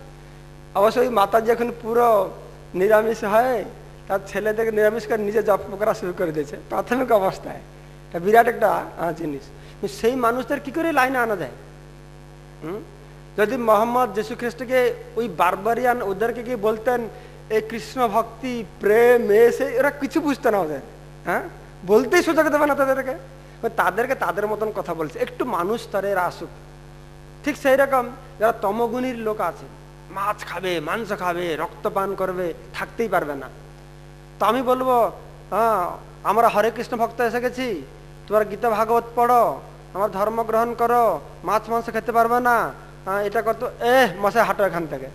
অবশ্যই মাতাজি এখন পুরো নিরামিষ হয়, তার ছেলেদেরকে নিরামিষ করে নিজে জপ করা শুরু করে দিয়েছে প্রাথমিক অবস্থায়। এটা বিরাট একটা জিনিস। সেই মানুষদের কি করে লাইনে আনা যায়? যদি মোহাম্মদ যীশু খ্রিস্টকে ওই বারবারিয়ান ওদেরকে কি বলতেন এই কৃষ্ণ ভক্তি প্রেম এসে, এরা কিছু বুঝতে না ওদের, হ্যাঁ বলতেই সুযোগ দেবে না তাদেরকে। তাদের মতন কথা বলছে, একটু মানুষ স্তরে এরা আসুক। ঠিক সেই রকম যারা তমগুণীর লোক আছে, মাছ খাবে, মাংস খাবে, রক্তপান করবে, থাকতেই পারবে না। তো আমি বলবো আমরা হরে কৃষ্ণ ভক্ত এসে গেছি, তোমরা গীতা ভাগবত পড়ো, আমার ধর্ম গ্রহণ করো, মাছ মাংস খেতে পারবে না, এটা কত মশাই হাঁটো এখান থেকে,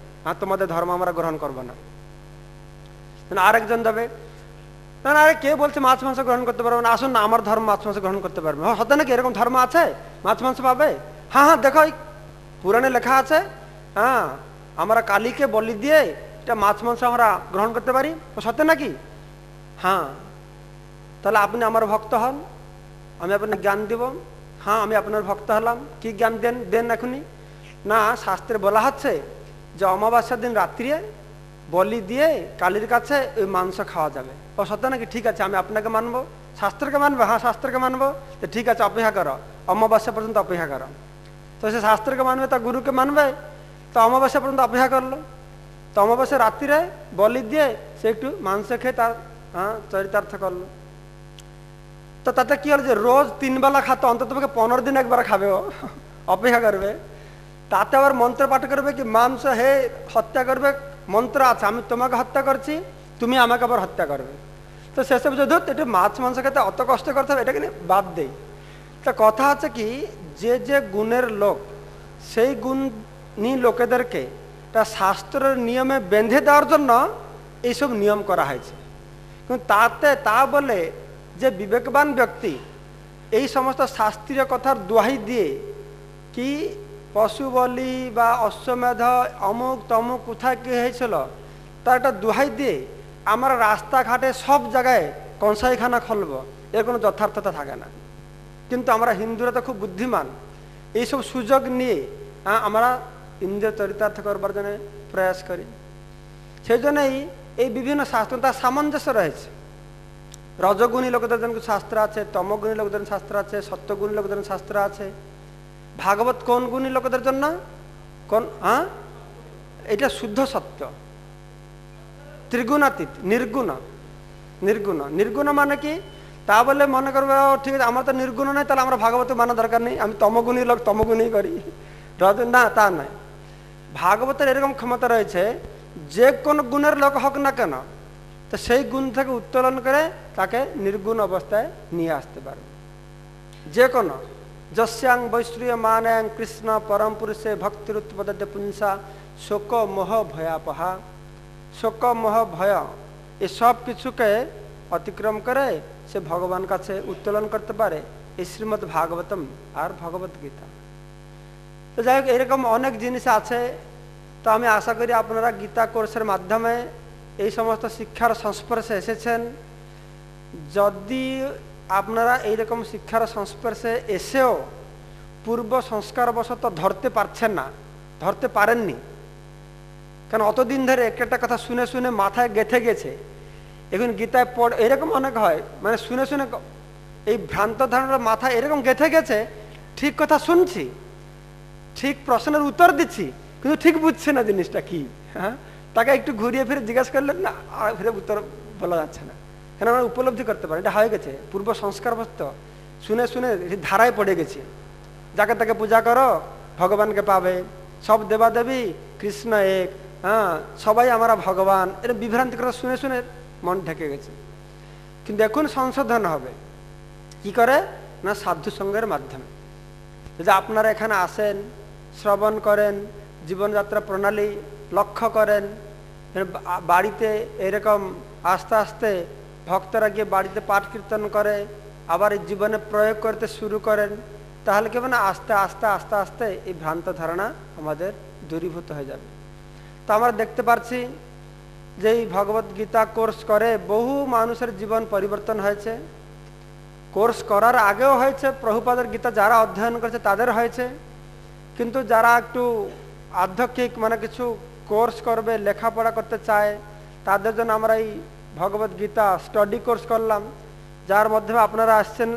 তোমাদের ধর্ম আমরা গ্রহণ করবো না। আরেকজন যাবে, না আরে কে বলছে মাছ মাংস গ্রহণ করতে পারবে না, আসুন না আমার ধর্ম মাছ মাংস গ্রহণ করতে পারবে। হতে নাকি এরকম ধর্ম আছে মাছ মাংস পাবে? হ্যাঁ দেখো পুরাণে লেখা আছে, আমরা কালীকে বলি দিয়ে এটা মাছ মাংস আমরা গ্রহণ করতে পারি, সত্যি নাকি? হ্যাঁ তাহলে আপনি আমার ভক্ত হন, আমি আপনাকে জ্ঞান দিব। হ্যাঁ আমি আপনার ভক্ত হলাম, কি জ্ঞান দেন এখনই? না শাস্ত্রে বলা হচ্ছে যে অমাবস্যার দিন রাত্রিরে বলি দিয়ে কালীর কাছে ওই মাংস খাওয়া যাবে। ও সত্য নাকি? ঠিক আছে আমি আপনাকে মানবো, শাস্ত্রকে মানবো। হ্যাঁ শাস্ত্রকে মানবো, তো ঠিক আছে অপেক্ষা করো, অমাবস্যা পর্যন্ত অপেক্ষা করো। তো সে শাস্ত্রকে মানবে, তার গুরুকে মানবে, তো অমাবস্যা পর্যন্ত অপেক্ষা করলো। তো অমাবস্যা রাত্রিরে বলি দিয়ে সে একটু মাংস খেয়ে তার চরিতার্থ করলো। তো তাতে কি হলো যে রোজ 3 বেলা খাতো, অন্তত 15 দিন একবার খাবে, ও অপেক্ষা করবে। তাতে আবার মন্ত্র পাঠ করবে কি মাংস হে হত্যা করবে, মন্ত্র আছে আমি তোমাকে হত্যা করছি, তুমি আমাকে আবার হত্যা করবে। তো শেষে বুঝে ধর একটু মাছ মাংস খেতে অত কষ্ট করতে হবে, এটা কিন্তু বাদ দেই। তা কথা হচ্ছে কি যে গুণের লোক সেই গুণ লোকেদেরকে শাস্ত্রের নিয়মে বেঁধে দেওয়ার জন্য এইসব নিয়ম করা হয়েছে। কিন্তু তা বলে যে বিবেকবান ব্যক্তি এই সমস্ত শাস্ত্রীয় কথার দোহাই দিয়ে কি পশু বলি বা অশ্বমেধ অমুক তমুক কোথায় কী হয়েছিল তার একটা দোহাই দিয়ে আমরা রাস্তাঘাটে সব জায়গায় কনসাইখানা খুলব, এর কোনো যথার্থতা থাকে না। কিন্তু আমরা হিন্দুরা তো খুব বুদ্ধিমান, এইসব সুযোগ নিয়ে আমরা ইন্দ্রিয় চরিতার্থ করবার জন্য প্রয়াস করি। সেই জন্যই এই বিভিন্ন শাস্ত্র তার সামঞ্জস্য রয়েছে। রজগুণী লোকদের জন্য শাস্ত্র আছে, তমগুণী লোকদের শাস্ত্র আছে, সত্যগুণী লোকদের শাস্ত্র আছে। ভাগবত কোন গুণী লোকদের জন্য? কোন এটা শুদ্ধ সত্য, ত্রিগুণাতীত, নির্গুণ মানে কি? তা বলে মনে করবে ঠিক আছে আমার তো নির্গুণ নেই, তাহলে আমরা ভাগবত মানা দরকার নেই, আমি তমগুণী লোক তমগুণী করি। না, তা নয়। ভাগবতের এরকম ক্ষমতা রয়েছে যে কোনো গুণের লোক হোক না কেন, তো সেই গুণ থেকে উত্তোলন করে তাকে নির্গুণ অবস্থায় নিয়ে আসতে পারবে। যে কোনো যস্যাং বৈশ্রীয় মানাং কৃষ্ণ পরম পুরুষে ভক্তির উৎপদে পুংসা শোক মোহ ভয়াপহা। শোক মোহ ভয় এসব কিছুকে অতিক্রম করে সে ভগবান কাছে উত্তোলন করতে পারে এই শ্রীমদ্ ভাগবতম আর ভগবত গীতা। তো যাই হোক এরকম অনেক জিনিস আছে। তো আমি আশা করি আপনারা গীতা কোর্সের মাধ্যমে এই সমস্ত শিক্ষার সংস্পর্শে এসেছেন। যদি আপনারা এইরকম শিক্ষার সংস্পর্শে এসেও পূর্ব সংস্কারবশত ধরতে পারছেন না, ধরতে পারেননি, কারণ অতদিন ধরে একটা কথা শুনে শুনে মাথায় গেঁথে গেছে, এখন গীতায় পড় এরকম অনেক হয়, মানে শুনে শুনে এই ভ্রান্ত ধারণা মাথায় এরকম গেঁথে গেছে, ঠিক কথা শুনছি, ঠিক প্রশ্নের উত্তর দিচ্ছি, কিন্তু ঠিক বুঝছে না জিনিসটা কি। হ্যাঁ, তাকে একটু ঘুরিয়ে ফিরে জিজ্ঞাসা করলেন না, আর ফিরে উত্তর বলা যাচ্ছে না, কেন আমরা উপলব্ধি করতে পারি এটা হয়ে গেছে পূর্ব সংস্কারবশত, শুনে শুনে ধারায় পড়ে গেছি। যাকে তাকে পূজা করো ভগবানকে পাবে, সব দেবাদেবী কৃষ্ণ এক, হ্যাঁ সবাই আমরা ভগবান, এর বিভ্রান্তি কথা শুনে শুনে মন ঢেকে গেছে। কিন্তু এখন সংশোধন হবে কি করে না সাধু সঙ্গের মাধ্যমে। যে আপনারা এখানে আসেন, শ্রবণ করেন, জীবনযাত্রা প্রণালী লক্ষ্য করেন, বাড়িতে এরকম আস্তে আস্তে ভক্তরা গিয়ে বাড়িতে পাঠ কীর্তন করে, আবার এই জীবনে প্রয়োগ করতে শুরু করেন, তাহলে কি হবে না আস্তে আস্তে আস্তে আস্তে এই ভ্রান্ত ধারণা আমাদের দূরীভূত হয়ে যাবে। তো আমরা দেখতে পাচ্ছি যে এই ভগবত গীতা কোর্স করে বহু মানুষের জীবন পরিবর্তন হয়েছে। কোর্স করার আগেও হয়েছে, প্রভুপাদের গীতা যারা অধ্যয়ন করেছে তাদের হয়েছে, কিন্তু যারা একটু আধ্যাত্মিক মানে কিছু কোর্স করবে, লেখাপড়া করতে চায়, তাদের জন্য আমরা এই ভগবত গীতা স্টাডি কোর্স করলাম, যার মাধ্যমে আপনারা আসছেন,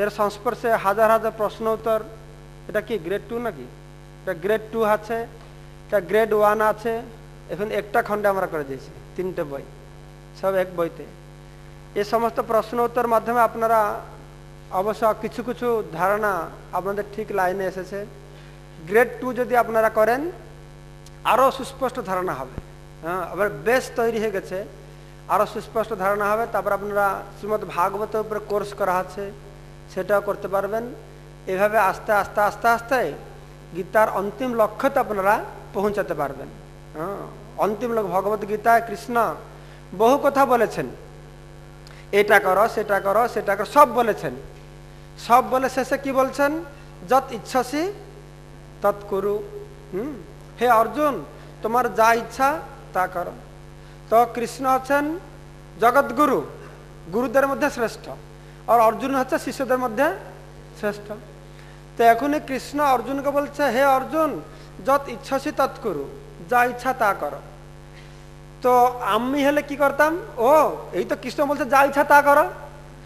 এর সংস্পর্শে হাজার হাজার প্রশ্ন উত্তর। এটা কি গ্রেড 2 নাকি? এটা গ্রেড 2 আছে, এটা গ্রেড 1 আছে। এখন একটা খণ্ডে আমরা করে দিয়েছি, 3টে বই, সব এক বইতে। এই সমস্ত প্রশ্ন উত্তর মাধ্যমে আপনারা অবশ্য কিছু কিছু ধারণা আপনাদের ঠিক লাইনে এসেছে। গ্রেড 2 যদি আপনারা করেন আরও সুস্পষ্ট ধারণা হবে। হ্যাঁ, আবার বেশ তৈরি হয়ে গেছে, আরও সুস্পষ্ট ধারণা হবে। তারপর আপনারা শ্রীমদ্ ভাগবতের উপরে কোর্স করা আছে, সেটাও করতে পারবেন। এভাবে আস্তে আস্তে আস্তে আস্তে গীতার অন্তিম লক্ষ্যতে আপনারা পৌঁছাতে পারবেন। হ্যাঁ, অন্তিম লক্ষ্য ভগবত গীতায় কৃষ্ণ বহু কথা বলেছেন, এটা করো সেটা করো সেটা করো সব বলেছেন। সব বলে শেষে কি বলছেন? যত ইচ্ছাসি তৎ করু। হে অর্জুন, তোমার যা ইচ্ছা তা করো। তো কৃষ্ণ হচ্ছেন জগৎগুরু, গুরুদের মধ্যে শ্রেষ্ঠ, আর অর্জুন হচ্ছে শিষ্যদের মধ্যে শ্রেষ্ঠ। তো এখনই কৃষ্ণ অর্জুনকে বলছে, হে অর্জুন যত ইচ্ছাসি তৎ করু, যা ইচ্ছা তা করো। তো আমি হলে কি করতাম, ও এই তো কৃষ্ণ বলছে যা ইচ্ছা তা করো,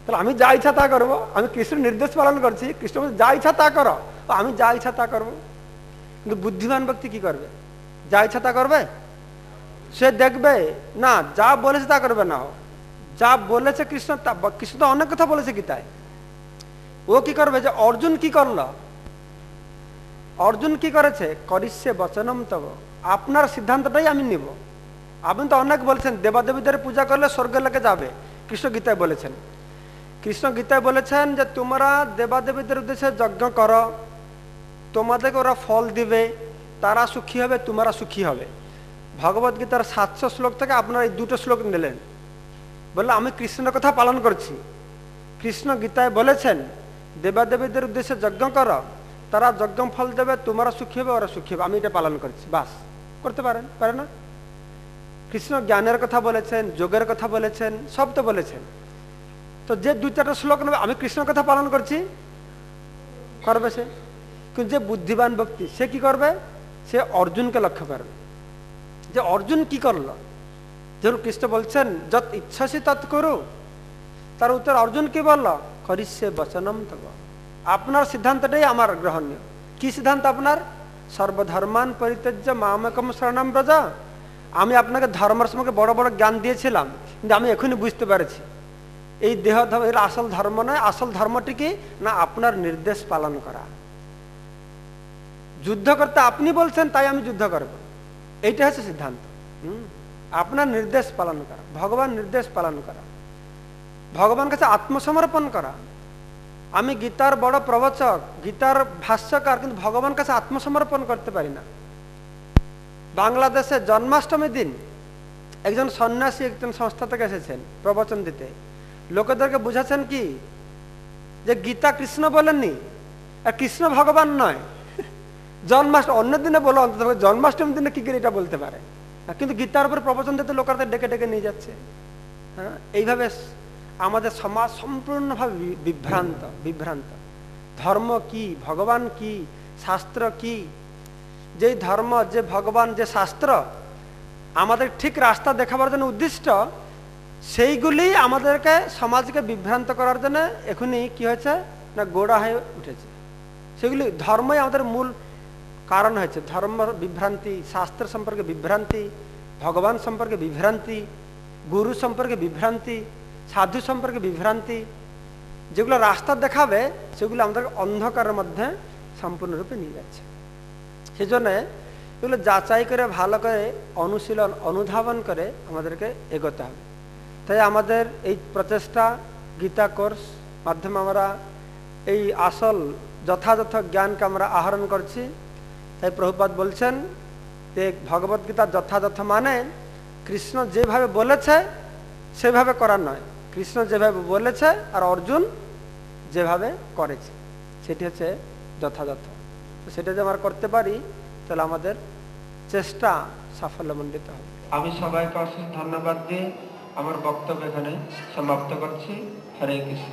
তাহলে আমি যা ইচ্ছা তা করবো, আমি কৃষ্ণের নির্দেশ পালন করছি, কৃষ্ণ বলছে যা ইচ্ছা তা করো, আমি যা ইচ্ছা তা করবো। কিন্তু বুদ্ধিমান ব্যক্তি কি করবে? যা ইচ্ছা তা করবে? সে দেখবে না যা বলেছে তা করবে না, যা বলেছে কৃষ্ণ, কৃষ্ণ তো অনেক কথা বলেছে গীতায়, ও কি করবে যে অর্জুন কি করলো, অর্জুন কি করেছে, করিষ্যে বচনম তব, আপনার সিদ্ধান্তটাই আমি নিব। আপনি তো অনেক বলছেন দেবাদেবীদের পূজা করলে স্বর্গের লোকে যাবে, কৃষ্ণ গীতায় বলেছেন। কৃষ্ণ গীতায় বলেছেন যে তোমরা দেবাদেবীদের উদ্দেশ্যে যজ্ঞ করো, তোমাদেরকে ওরা ফল দিবে, তারা সুখী হবে, তোমরা সুখী হবে। ভগবত গীতার 700 শ্লোক থেকে আপনারা এই দুটো শ্লোক নিলেন, বললে আমি কৃষ্ণের কথা পালন করছি। কৃষ্ণ গীতায় বলেছেন দেবাদেবীদের উদ্দেশ্যে যজ্ঞ করো, তারা যজ্ঞ ফল দেবে, তোমরা সুখী হবে, ওরা সুখী হবে, আমি এটা পালন করছি। বাস, করতে পারেন, পারে না? কৃষ্ণ জ্ঞানের কথা বলেছেন, যোগের কথা বলেছেন, সব তো বলেছেন। তো যে 2-4টা শ্লোক নেবে আমি কৃষ্ণের কথা পালন করছি, করবে সে। কিন্তু যে বুদ্ধিমান ব্যক্তি সে কি করবে? সে অর্জুনকে লক্ষ্য করবে যে অর্জুন কি করলো। যেমন কৃষ্ণ বলছেন যত ইচ্ছাসি তৎ করু, তার উত্তর অর্জুন কি বলল? করিষ্যে বচনম তব। আপনার সিদ্ধান্তটাই আমার গ্রহণীয়। কি সিদ্ধান্ত আপনার? সর্বধর্মান পরিত্যাজ্য মামেকম শরণম ব্রজ। আমি আপনাকে ধর্মের সম্পর্কে বড় বড় জ্ঞান দিয়েছিলাম, কিন্তু আমি এখনই বুঝতে পারছি এই দেহ এর আসল ধর্ম নয়। আসল ধর্মটি কি না? আপনার নির্দেশ পালন করা। যুদ্ধ করতে আপনি বলছেন তাই আমি যুদ্ধ করব, এইটা হচ্ছে সিদ্ধান্ত। আপনার নির্দেশ পালন করা, ভগবান নির্দেশ পালন করা, ভগবান কাছে আত্মসমর্পণ করা। আমি গীতার বড় প্রবচক, গীতার ভাষ্যকার, কিন্তু ভগবান কাছে আত্মসমর্পণ করতে পারি না। বাংলাদেশে জন্মাষ্টমীর দিন একজন সন্ন্যাসী একজন সংস্থা থেকে এসেছেন প্রবচন দিতে। লোকেদেরকে বুঝাচ্ছেন কি যে গীতা কৃষ্ণ বলেননি, আর কৃষ্ণ ভগবান নয়। জন্মাষ্টমী অন্য দিনে বলো, অন্তত জন্মাষ্টমীর দিনে কি করে এটা বলতে পারে? কিন্তু গীতার উপর প্রবচন দিতে লোকেরা ডেকে ডেকে নিয়ে যাচ্ছে। হ্যাঁ, এইভাবে আমাদের সমাজ সম্পূর্ণভাবে বিভ্রান্ত। ধর্ম কি, ভগবান কি, শাস্ত্র কি? যে ধর্ম, যে ভগবান, যে শাস্ত্র আমাদের ঠিক রাস্তা দেখাবার জন্য উদ্দিষ্ট, সেইগুলি আমাদেরকে সমাজকে বিভ্রান্ত করার জন্য এখনই কি হয়েছে না গোড়া হয়ে উঠেছে। সেগুলি ধর্মই আমাদের মূল কারণ হয়েছে। ধর্ম বিভ্রান্তি, শাস্ত্র সম্পর্কে বিভ্রান্তি, ভগবান সম্পর্কে বিভ্রান্তি, গুরু সম্পর্কে বিভ্রান্তি, সাধু সম্পর্কে বিভ্রান্তি, যেগুলো রাস্তা দেখাবে সেগুলো আমাদের অন্ধকারের মধ্যে সম্পূর্ণরূপে নিয়ে যাচ্ছে। সেজন্য এগুলো যাচাই করে ভালো করে অনুশীলন অনুধাবন করে আমাদেরকে এগোতে হবে। তাই আমাদের এই প্রচেষ্টা গীতা কোর্স মাধ্যমে আমরা এই আসল যথাযথ জ্ঞানকে আমরা আহরণ করছি। তাই প্রভুপাদ বলছেন যে ভগবদ্গীতা যথাযথ মানে কৃষ্ণ যেভাবে বলেছে সেভাবে করার নয়, কৃষ্ণ যেভাবে বলেছে আর অর্জুন যেভাবে করেছে সেটি হচ্ছে যথাযথ। সেটা যদি আমরা করতে পারি তাহলে আমাদের চেষ্টা সাফল্যমণ্ডিত হবে। আমি সবাইকে অশেষ ধন্যবাদ দিয়ে আমার বক্তব্য এখানে সমাপ্ত করছি। হরে কৃষ্ণ।